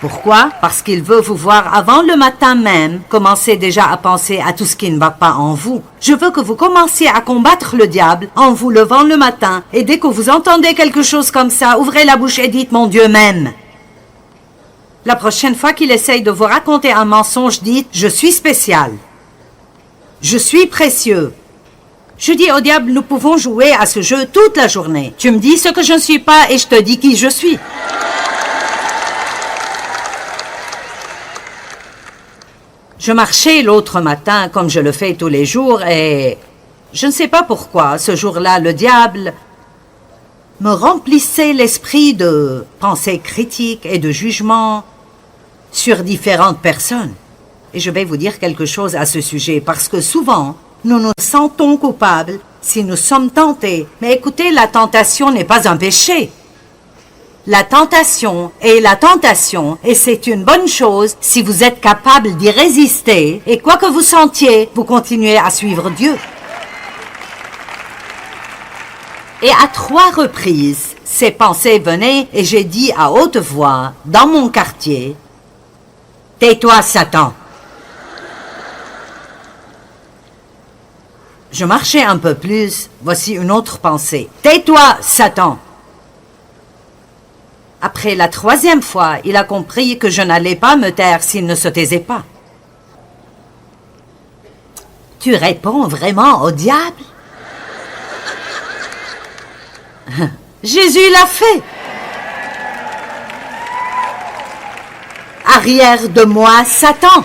Pourquoi? Parce qu'il veut vous voir avant le matin même, commencer déjà à penser à tout ce qui ne va pas en vous. Je veux que vous commenciez à combattre le diable en vous levant le matin, et dès que vous entendez quelque chose comme ça, ouvrez la bouche et dites « Mon Dieu m'aime ». La prochaine fois qu'il essaye de vous raconter un mensonge, dites « Je suis spécial. Je suis précieux. Je dis au diable, nous pouvons jouer à ce jeu toute la journée. Tu me dis ce que je ne suis pas et je te dis qui je suis. Je marchais l'autre matin comme je le fais tous les jours et je ne sais pas pourquoi, ce jour-là, le diable me remplissait l'esprit de pensées critiques et de jugements sur différentes personnes. Et je vais vous dire quelque chose à ce sujet, parce que souvent, nous nous sentons coupables si nous sommes tentés. Mais écoutez, la tentation n'est pas un péché. La tentation est la tentation, et c'est une bonne chose si vous êtes capable d'y résister, et quoi que vous sentiez, vous continuez à suivre Dieu. Et à 3 reprises, ces pensées venaient, et j'ai dit à haute voix, dans mon quartier, « Tais-toi, Satan !» Je marchais un peu plus, voici une autre pensée, « Tais-toi, Satan !» Après la 3e fois, il a compris que je n'allais pas me taire s'il ne se taisait pas. Tu réponds vraiment au diable? Jésus l'a fait. Arrière de moi, Satan.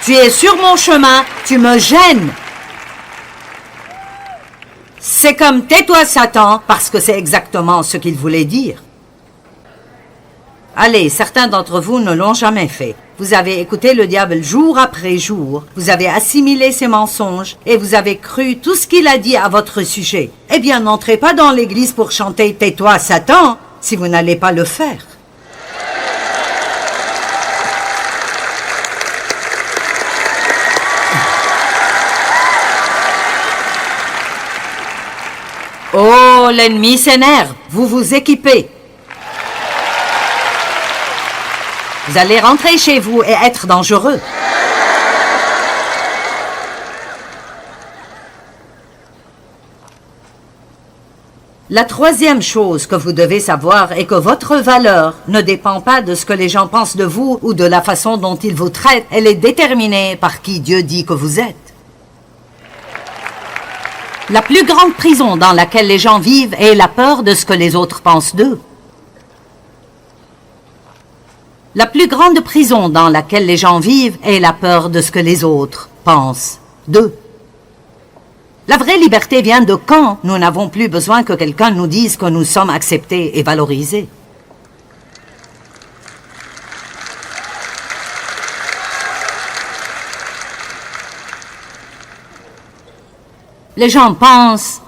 Tu es sur mon chemin, tu me gênes. C'est comme tais-toi, Satan, parce que c'est exactement ce qu'il voulait dire. Allez, certains d'entre vous ne l'ont jamais fait. Vous avez écouté le diable jour après jour, vous avez assimilé ses mensonges et vous avez cru tout ce qu'il a dit à votre sujet. Eh bien, n'entrez pas dans l'église pour chanter « Tais-toi, Satan » si vous n'allez pas le faire. Oh, l'ennemi s'énerve, vous vous équipez. Vous allez rentrer chez vous et être dangereux. La 3e chose que vous devez savoir est que votre valeur ne dépend pas de ce que les gens pensent de vous ou de la façon dont ils vous traitent. Elle est déterminée par qui Dieu dit que vous êtes. La plus grande prison dans laquelle les gens vivent est la peur de ce que les autres pensent d'eux. La plus grande prison dans laquelle les gens vivent est la peur de ce que les autres pensent d'eux. La vraie liberté vient de quand nous n'avons plus besoin que quelqu'un nous dise que nous sommes acceptés et valorisés. Les gens pensent,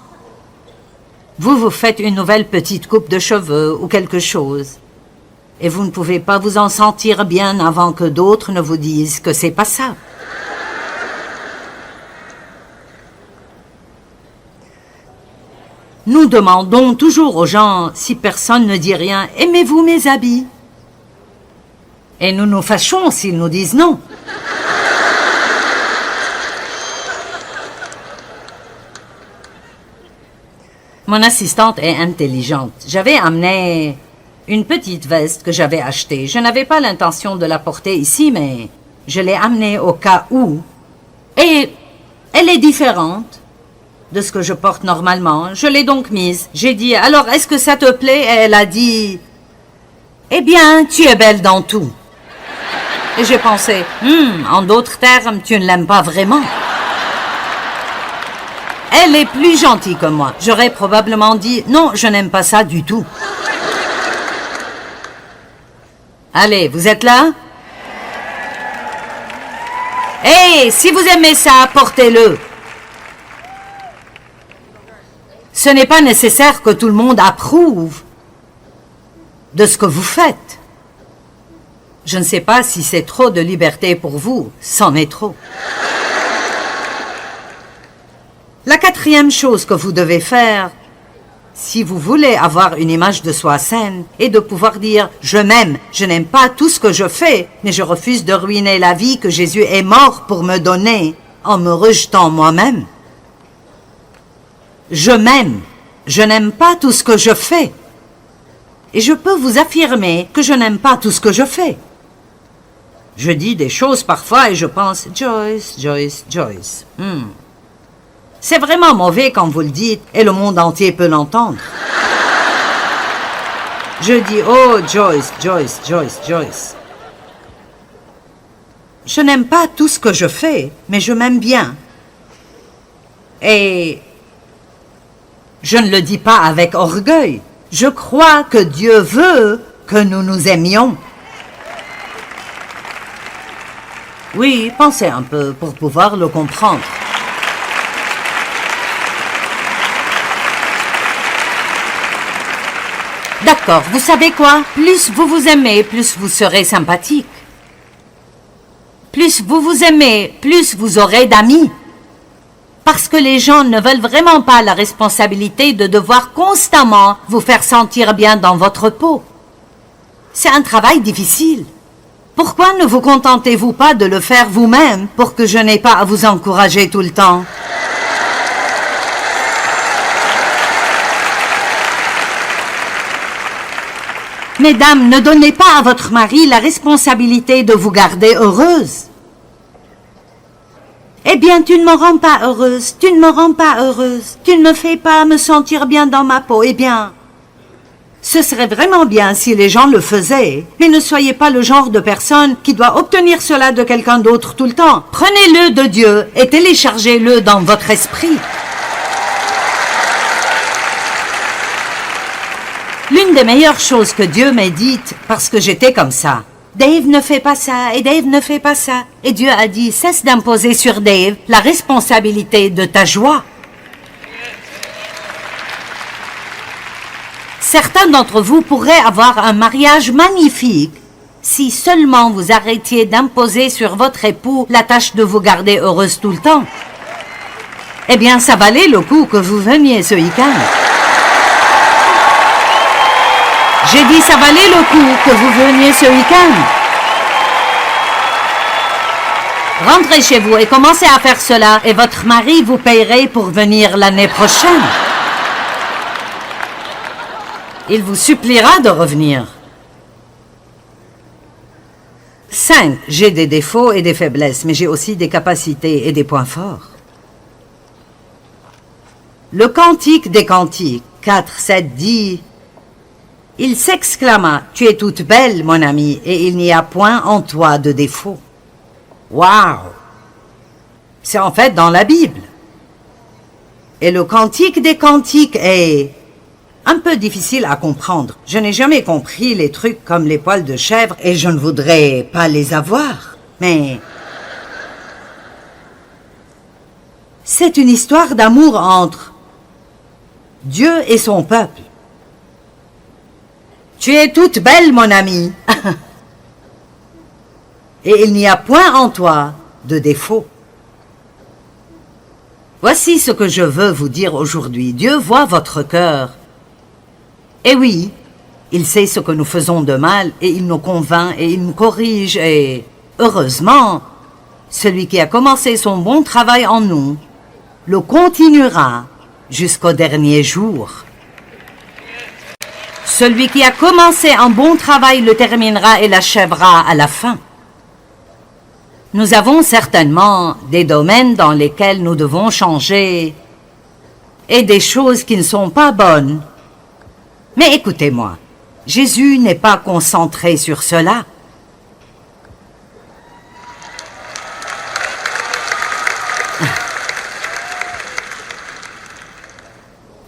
vous vous faites une nouvelle petite coupe de cheveux ou quelque chose. Et vous ne pouvez pas vous en sentir bien avant que d'autres ne vous disent que c'est pas ça. Nous demandons toujours aux gens, si personne ne dit rien, « Aimez-vous mes habits ?» Et nous nous fâchons s'ils nous disent non. Mon assistante est intelligente. J'avais amené une petite veste que j'avais achetée. Je n'avais pas l'intention de la porter ici, mais je l'ai amenée au cas où. Et elle est différente de ce que je porte normalement. Je l'ai donc mise. J'ai dit, alors, est-ce que ça te plaît? Et elle a dit, eh bien, tu es belle dans tout. Et j'ai pensé, en d'autres termes, tu ne l'aimes pas vraiment. Elle est plus gentille que moi. J'aurais probablement dit, non, je n'aime pas ça du tout. Allez, vous êtes là? Hey, si vous aimez ça, portez-le. Ce n'est pas nécessaire que tout le monde approuve de ce que vous faites. Je ne sais pas si c'est trop de liberté pour vous, c'en est trop. La 4e chose que vous devez faire, si vous voulez avoir une image de soi saine, est de pouvoir dire « Je m'aime, je n'aime pas tout ce que je fais, mais je refuse de ruiner la vie que Jésus est mort pour me donner en me rejetant moi-même. » Je m'aime, je n'aime pas tout ce que je fais. Et je peux vous affirmer que je n'aime pas tout ce que je fais. Je dis des choses parfois et je pense « Joyce, Joyce, Joyce. C'est vraiment mauvais quand vous le dites et le monde entier peut l'entendre. Je dis, oh Joyce, Joyce, Joyce, Joyce. Je n'aime pas tout ce que je fais, mais je m'aime bien. Et je ne le dis pas avec orgueil. Je crois que Dieu veut que nous nous aimions. Oui, pensez un peu pour pouvoir le comprendre. D'accord, vous savez quoi? Plus vous vous aimez, plus vous serez sympathique. Plus vous vous aimez, plus vous aurez d'amis. Parce que les gens ne veulent vraiment pas la responsabilité de devoir constamment vous faire sentir bien dans votre peau. C'est un travail difficile. Pourquoi ne vous contentez-vous pas de le faire vous-même pour que je n'ai pas à vous encourager tout le temps? Mesdames, ne donnez pas à votre mari la responsabilité de vous garder heureuse. Eh bien, tu ne me rends pas heureuse, tu ne me rends pas heureuse, tu ne me fais pas me sentir bien dans ma peau. Eh bien, ce serait vraiment bien si les gens le faisaient, mais ne soyez pas le genre de personne qui doit obtenir cela de quelqu'un d'autre tout le temps. Prenez-le de Dieu et téléchargez-le dans votre esprit. L'une des meilleures choses que Dieu m'ait dites, parce que j'étais comme ça, Dave ne fait pas ça et Dave ne fait pas ça. Et Dieu a dit, cesse d'imposer sur Dave la responsabilité de ta joie. Certains d'entre vous pourraient avoir un mariage magnifique si seulement vous arrêtiez d'imposer sur votre époux la tâche de vous garder heureuse tout le temps. Eh bien, ça valait le coup que vous veniez ce week-end. J'ai dit, ça valait le coup que vous veniez ce week-end. Rentrez chez vous et commencez à faire cela et votre mari vous payerait pour venir l'année prochaine. Il vous suppliera de revenir. 5. J'ai des défauts et des faiblesses, mais j'ai aussi des capacités et des points forts. Le Cantique des Cantiques, 4, 7 dit... Il s'exclama, « Tu es toute belle, mon ami, et il n'y a point en toi de défaut. » Waouh! C'est en fait dans la Bible. Et le Cantique des Cantiques est un peu difficile à comprendre. Je n'ai jamais compris les trucs comme les poils de chèvre et je ne voudrais pas les avoir. Mais c'est une histoire d'amour entre Dieu et son peuple. Tu es toute belle, mon ami. Et il n'y a point en toi de défaut. Voici ce que je veux vous dire aujourd'hui. Dieu voit votre cœur. Et oui, il sait ce que nous faisons de mal et il nous convainc et il nous corrige et, heureusement, celui qui a commencé son bon travail en nous le continuera jusqu'au dernier jour. Celui qui a commencé un bon travail le terminera et l'achèvera à la fin. Nous avons certainement des domaines dans lesquels nous devons changer et des choses qui ne sont pas bonnes. Mais écoutez-moi, Jésus n'est pas concentré sur cela.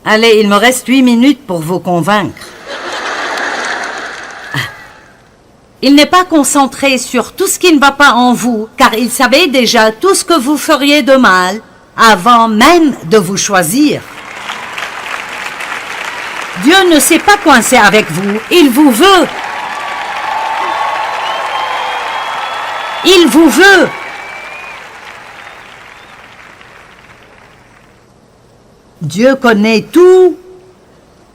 Allez, il me reste 8 minutes pour vous convaincre. Il n'est pas concentré sur tout ce qui ne va pas en vous, car il savait déjà tout ce que vous feriez de mal avant même de vous choisir. Dieu ne s'est pas coincé avec vous, il vous veut. Il vous veut. Dieu connaît tous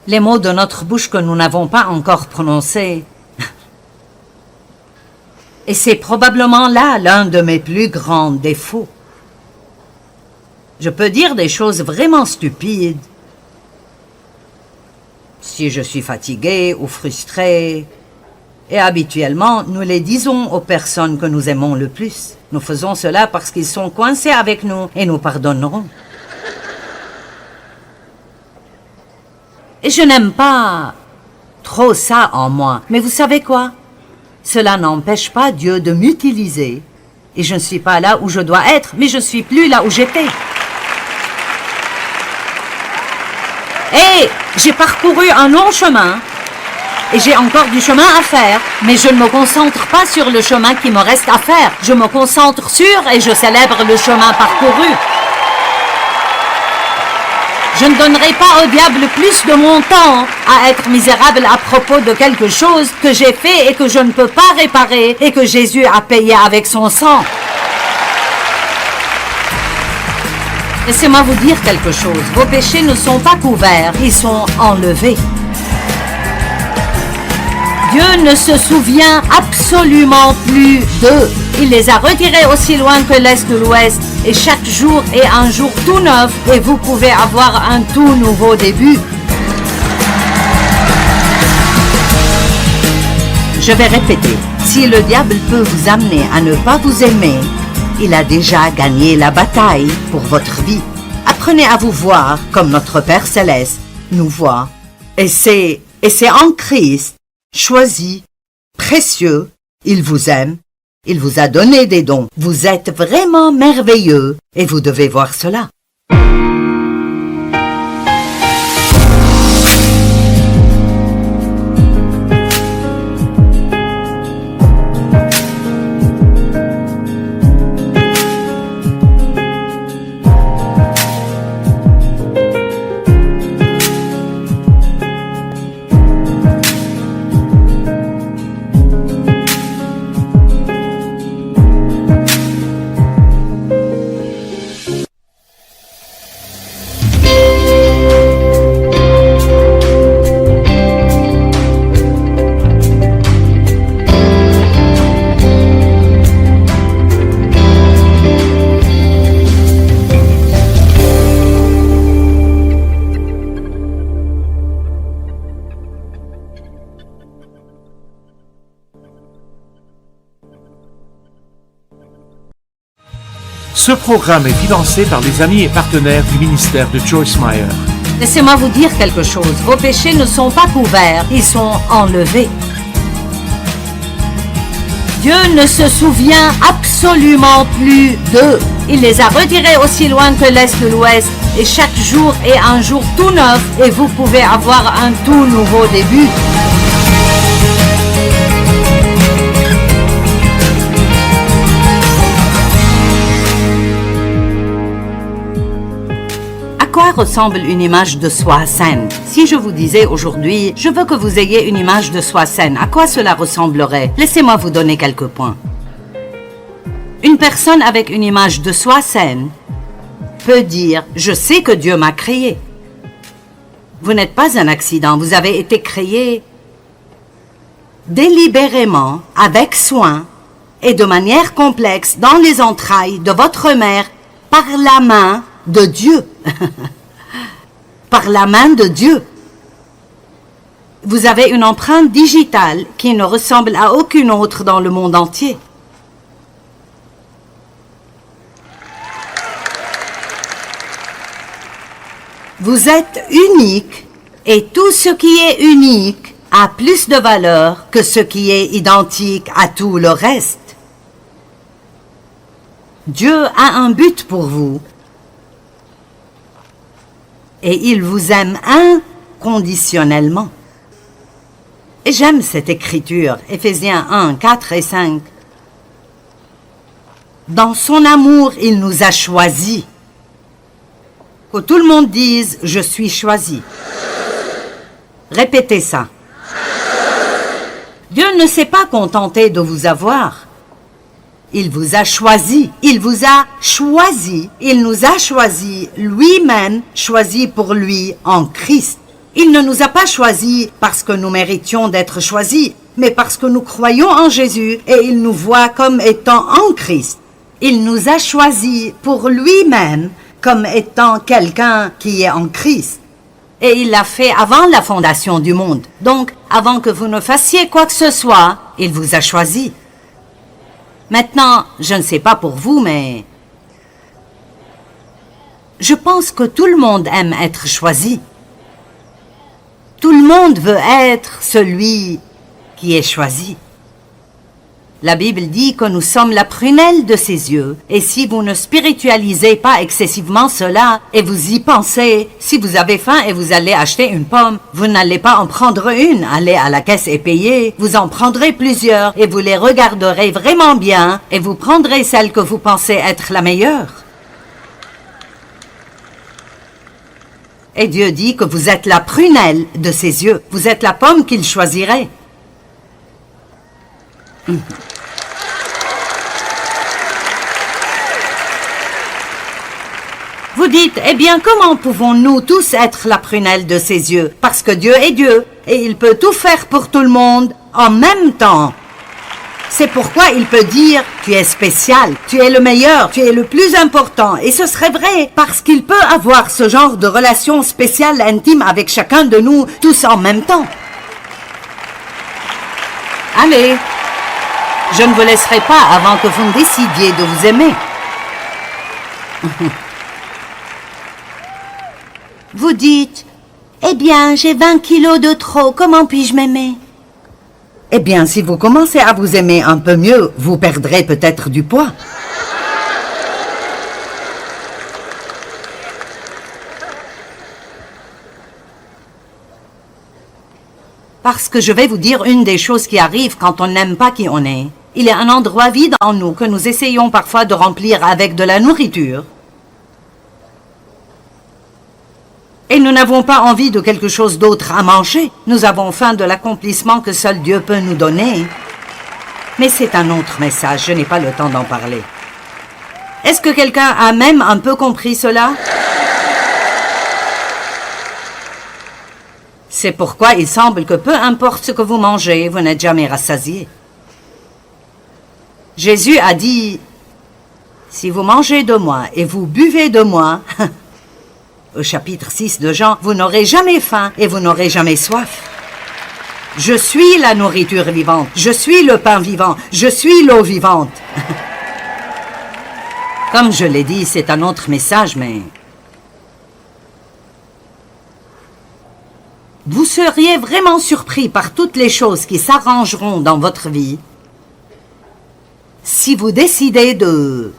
les mots de notre bouche que nous n'avons pas encore prononcés. Et c'est probablement là l'un de mes plus grands défauts. Je peux dire des choses vraiment stupides. Si je suis fatigué ou frustré, et habituellement, nous les disons aux personnes que nous aimons le plus. Nous faisons cela parce qu'ils sont coincés avec nous et nous pardonnerons. Et je n'aime pas trop ça en moi. Mais vous savez quoi? Cela n'empêche pas Dieu de m'utiliser. Et je ne suis pas là où je dois être, mais je ne suis plus là où j'étais. Et j'ai parcouru un long chemin. Et j'ai encore du chemin à faire. Mais je ne me concentre pas sur le chemin qui me reste à faire. Je me concentre sur et je célèbre le chemin parcouru. Je ne donnerai pas au diable plus de mon temps à être misérable à propos de quelque chose que j'ai fait et que je ne peux pas réparer et que Jésus a payé avec son sang. Laissez-moi vous dire quelque chose. Vos péchés ne sont pas couverts, ils sont enlevés. Dieu ne se souvient absolument plus d'eux. Il les a retirés aussi loin que l'Est de l'Ouest. Et chaque jour est un jour tout neuf et vous pouvez avoir un tout nouveau début. Je vais répéter. Si le diable peut vous amener à ne pas vous aimer, il a déjà gagné la bataille pour votre vie. Apprenez à vous voir comme notre Père Céleste nous voit. Et c'est en Christ, choisi, précieux, il vous aime. Il vous a donné des dons. Vous êtes vraiment merveilleux et vous devez voir cela. Ce programme est financé par les amis et partenaires du ministère de Joyce Meyer. Laissez-moi vous dire quelque chose. Vos péchés ne sont pas couverts, ils sont enlevés. Dieu ne se souvient absolument plus d'eux. Il les a retirés aussi loin que l'Est de l'Ouest. Et chaque jour est un jour tout neuf et vous pouvez avoir un tout nouveau début. À quoi ressemble une image de soi saine? Si je vous disais aujourd'hui, je veux que vous ayez une image de soi saine, à quoi cela ressemblerait? Laissez-moi vous donner quelques points. Une personne avec une image de soi saine peut dire « Je sais que Dieu m'a créé ». Vous n'êtes pas un accident, vous avez été créé délibérément, avec soin et de manière complexe dans les entrailles de votre mère par la main de Dieu. Par la main de Dieu. Vous avez une empreinte digitale qui ne ressemble à aucune autre dans le monde entier. Vous êtes unique et tout ce qui est unique a plus de valeur que ce qui est identique à tout le reste. Dieu a un but pour vous. Et il vous aime inconditionnellement. Et j'aime cette écriture, Éphésiens 1, 4 et 5. Dans son amour, il nous a choisis. Que tout le monde dise « Je suis choisi ». Répétez ça. Dieu ne s'est pas contenté de vous avoir. Il vous a choisi, il vous a choisi, il nous a choisi lui-même, choisi pour lui en Christ. Il ne nous a pas choisis parce que nous méritions d'être choisis, mais parce que nous croyons en Jésus et il nous voit comme étant en Christ. Il nous a choisis pour lui-même comme étant quelqu'un qui est en Christ. Et il l'a fait avant la fondation du monde. Donc, avant que vous ne fassiez quoi que ce soit, il vous a choisi. Maintenant, je ne sais pas pour vous, mais je pense que tout le monde aime être choisi. Tout le monde veut être celui qui est choisi. La Bible dit que nous sommes la prunelle de ses yeux. Et si vous ne spiritualisez pas excessivement cela et vous y pensez, si vous avez faim et vous allez acheter une pomme, vous n'allez pas en prendre une, allez à la caisse et payer. Vous en prendrez plusieurs et vous les regarderez vraiment bien et vous prendrez celle que vous pensez être la meilleure. Et Dieu dit que vous êtes la prunelle de ses yeux. Vous êtes la pomme qu'il choisirait. Vous dites, eh bien, comment pouvons-nous tous être la prunelle de ses yeux? Parce que Dieu est Dieu, et il peut tout faire pour tout le monde en même temps. C'est pourquoi il peut dire, tu es spécial, tu es le meilleur, tu es le plus important. Et ce serait vrai, parce qu'il peut avoir ce genre de relation spéciale, intime avec chacun de nous, tous en même temps. Allez, je ne vous laisserai pas avant que vous ne décidiez de vous aimer. Vous dites, eh bien, j'ai 20 kilos de trop, comment puis-je m'aimer? Eh bien, si vous commencez à vous aimer un peu mieux, vous perdrez peut-être du poids. Parce que je vais vous dire une des choses qui arrive quand on n'aime pas qui on est. Il y a un endroit vide en nous que nous essayons parfois de remplir avec de la nourriture. Et nous n'avons pas envie de quelque chose d'autre à manger. Nous avons faim de l'accomplissement que seul Dieu peut nous donner. Mais c'est un autre message, je n'ai pas le temps d'en parler. Est-ce que quelqu'un a même un peu compris cela? C'est pourquoi il semble que peu importe ce que vous mangez, vous n'êtes jamais rassasié. Jésus a dit, si vous mangez de moi et vous buvez de moi, au chapitre 6 de Jean, vous n'aurez jamais faim et vous n'aurez jamais soif. Je suis la nourriture vivante, je suis le pain vivant, je suis l'eau vivante. Comme je l'ai dit, c'est un autre message, mais... Vous seriez vraiment surpris par toutes les choses qui s'arrangeront dans votre vie si vous décidez de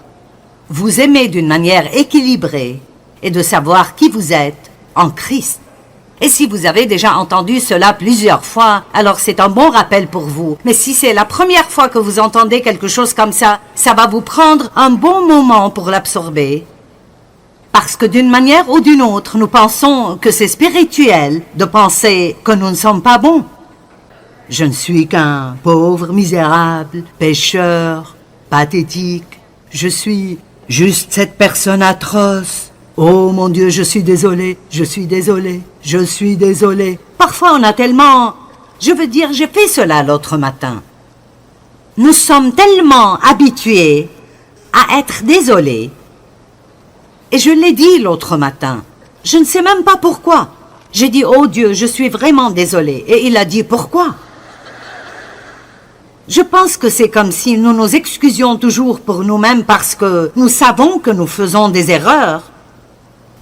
vous aimer d'une manière équilibrée et de savoir qui vous êtes en Christ. Et si vous avez déjà entendu cela plusieurs fois, alors c'est un bon rappel pour vous. Mais si c'est la première fois que vous entendez quelque chose comme ça va vous prendre un bon moment pour l'absorber. Parce que d'une manière ou d'une autre, nous pensons que c'est spirituel de penser que nous ne sommes pas bons. Je ne suis qu'un pauvre, misérable, pécheur, pathétique. Je suis juste cette personne atroce. Oh mon Dieu, je suis désolé, je suis désolé, je suis désolé. Parfois on a tellement... Je veux dire, j'ai fait cela l'autre matin. Nous sommes tellement habitués à être désolés. Et je l'ai dit l'autre matin. Je ne sais même pas pourquoi. J'ai dit, oh Dieu, je suis vraiment désolé. Et il a dit, pourquoi? Je pense que c'est comme si nous nous excusions toujours pour nous-mêmes parce que nous savons que nous faisons des erreurs.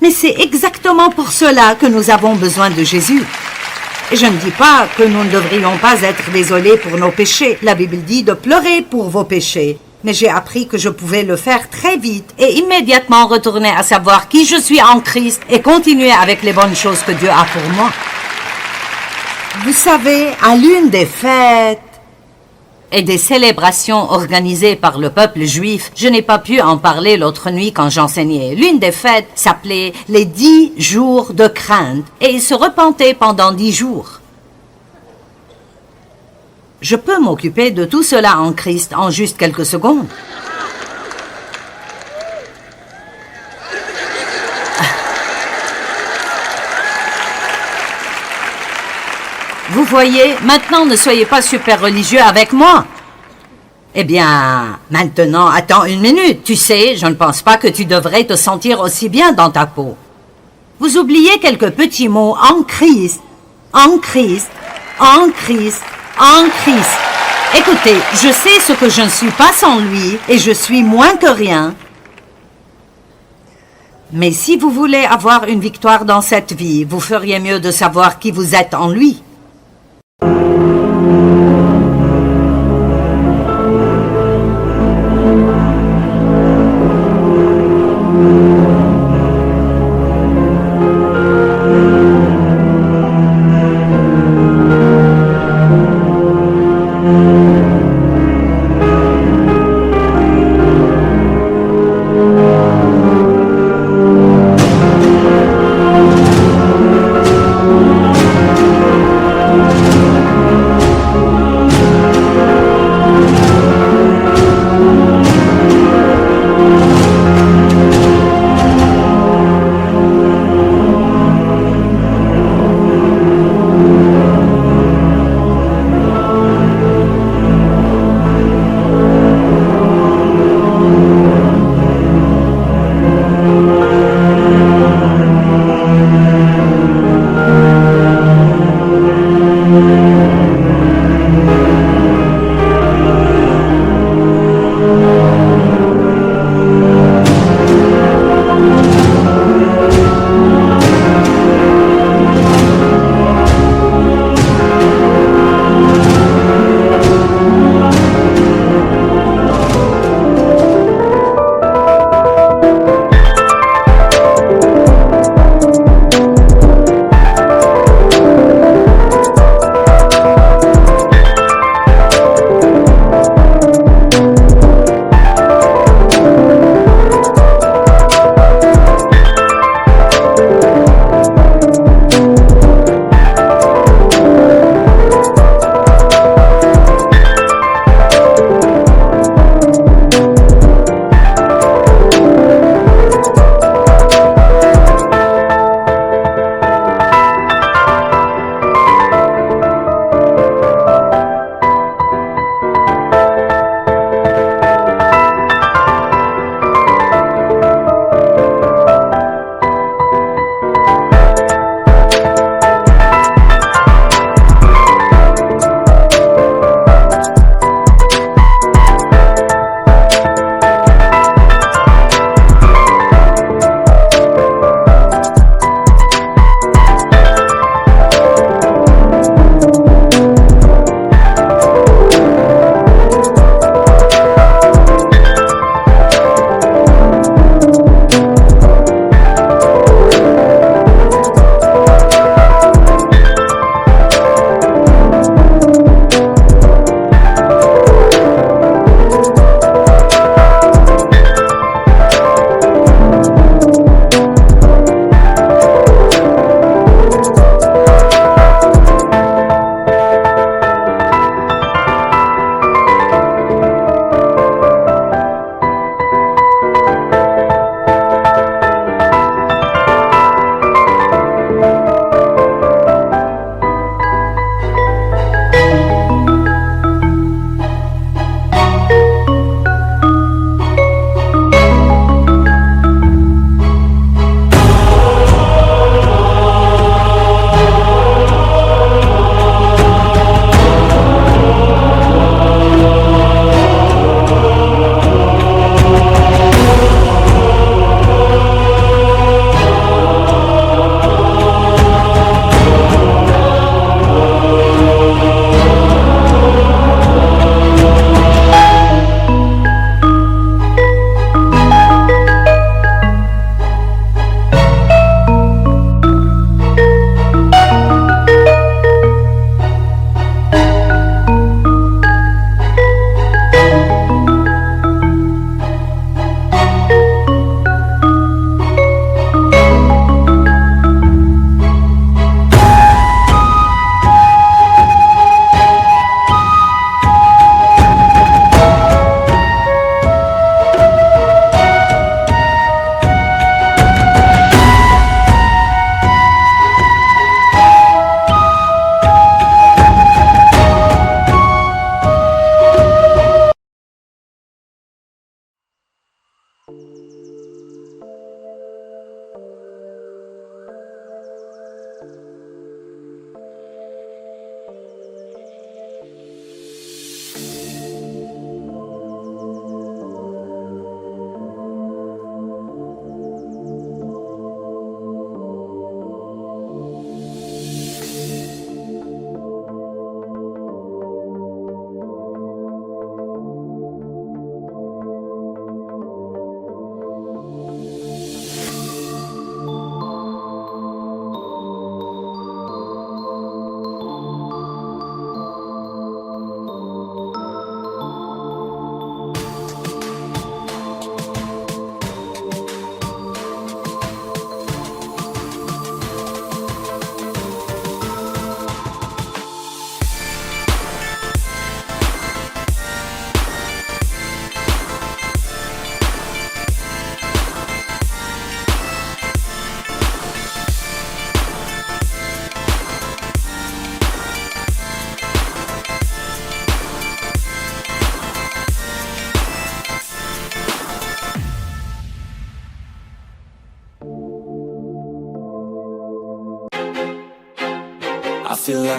Mais c'est exactement pour cela que nous avons besoin de Jésus. Et je ne dis pas que nous ne devrions pas être désolés pour nos péchés. La Bible dit de pleurer pour vos péchés. Mais j'ai appris que je pouvais le faire très vite et immédiatement retourner à savoir qui je suis en Christ et continuer avec les bonnes choses que Dieu a pour moi. Vous savez, à l'une des fêtes et des célébrations organisées par le peuple juif, je n'ai pas pu en parler l'autre nuit quand j'enseignais. L'une des fêtes s'appelait les 10 jours de crainte et ils se repentaient pendant 10 jours. Je peux m'occuper de tout cela en Christ en juste quelques secondes. Vous voyez, maintenant ne soyez pas super religieux avec moi. Eh bien, maintenant, attends une minute. Tu sais, je ne pense pas que tu devrais te sentir aussi bien dans ta peau. Vous oubliez quelques petits mots en Christ, en Christ, en Christ, en Christ. Écoutez, je sais ce que je ne suis pas sans lui et je suis moins que rien. Mais si vous voulez avoir une victoire dans cette vie, vous feriez mieux de savoir qui vous êtes en lui.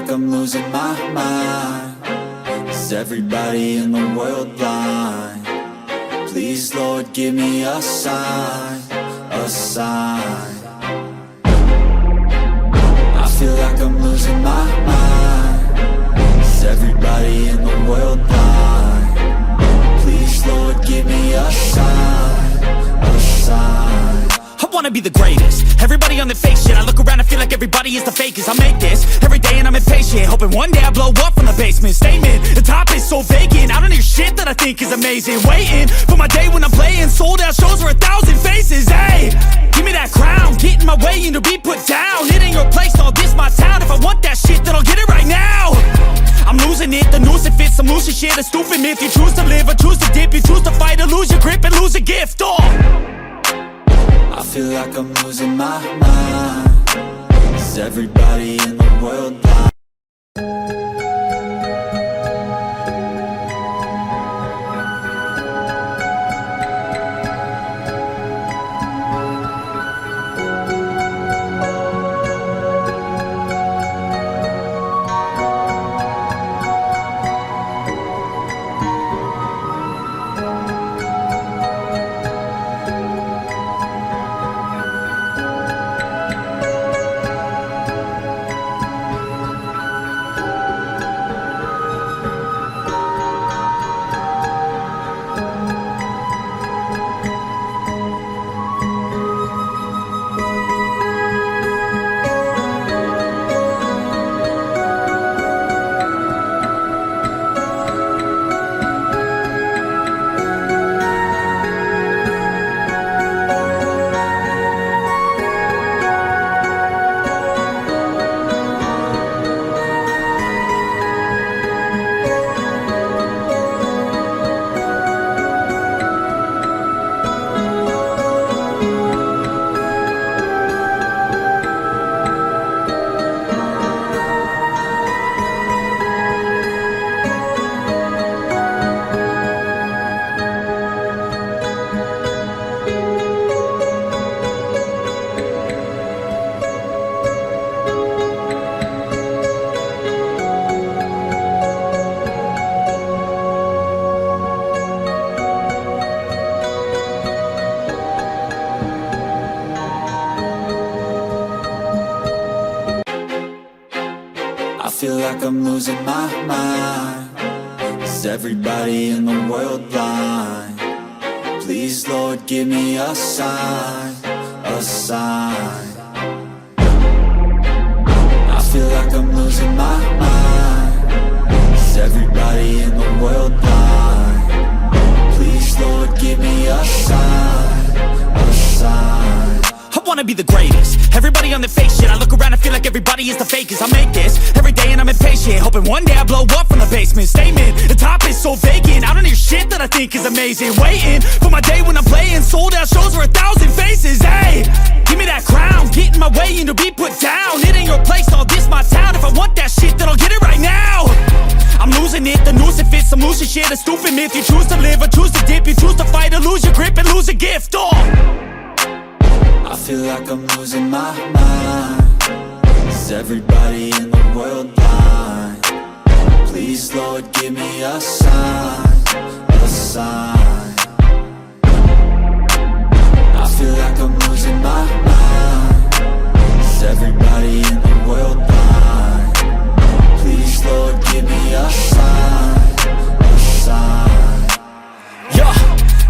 like I'm losing my mind. Is everybody in the world blind? Please, Lord, give me a sign, a sign. I feel like I'm losing my mind. Is everybody in the world blind? Please, Lord, give me a sign, a sign. I wanna be the greatest. Everybody on the fake shit. I look around and feel like everybody is the fakest. I make this every day and I'm impatient, hoping one day I blow up from the basement. Statement, the top is so vacant. I don't hear shit that I think is amazing. Waiting for my day when I'm playing sold out shows for 1,000 faces. Hey, give me that crown, get in my way and to be put down. It ain't your place, all this my town. If I want that shit, then I'll get it right now. I'm losing it, the noose it fits, some losing shit, a stupid myth. You choose to live or choose to dip, you choose to fight or lose your grip and lose a gift. I feel like I'm losing my mind. Is everybody in the world blind? I feel like I'm losing my mind. Is everybody in the world blind? Please, Lord, give me a sign, a sign. I feel like I'm losing my mind. Is everybody in the world blind? Please, Lord, give me a sign, a sign. I wanna be the greatest. Everybody on the fake shit. I look around and feel like everybody is the fakest. I make this every day and I'm impatient, hoping one day I blow up from the basement. Statement, the top is so vacant. I don't hear shit that I think is amazing. Waiting for my day when I'm playing sold out shows for 1,000 faces. Hey, give me that crown, get in my way and to be put down. It ain't your place, all this my town. If I want that shit, then I'll get it right now. I'm losing it, the noose it fits, some losing shit, a stupid myth. You choose to live or choose to dip, you choose to fight or lose your grip and lose a gift. I feel like I'm losing my mind. Is everybody in the world blind? Please, Lord, give me a sign, a sign. I feel like I'm losing my mind. Is everybody in the world blind? Please, Lord, give me a sign, a sign. Yeah.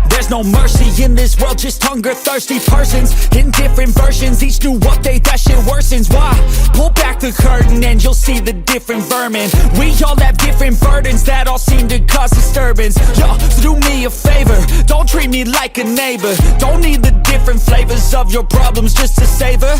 There's no mercy in this world, just hunger-thirsty persons in different versions, each new update, that shit worsens. Why? Pull back the curtain and you'll see the different vermin. We all have different burdens that all seem to cause disturbance. Yo, do me a favor, don't treat me like a neighbor. Don't need the different flavors of your problems just to savor.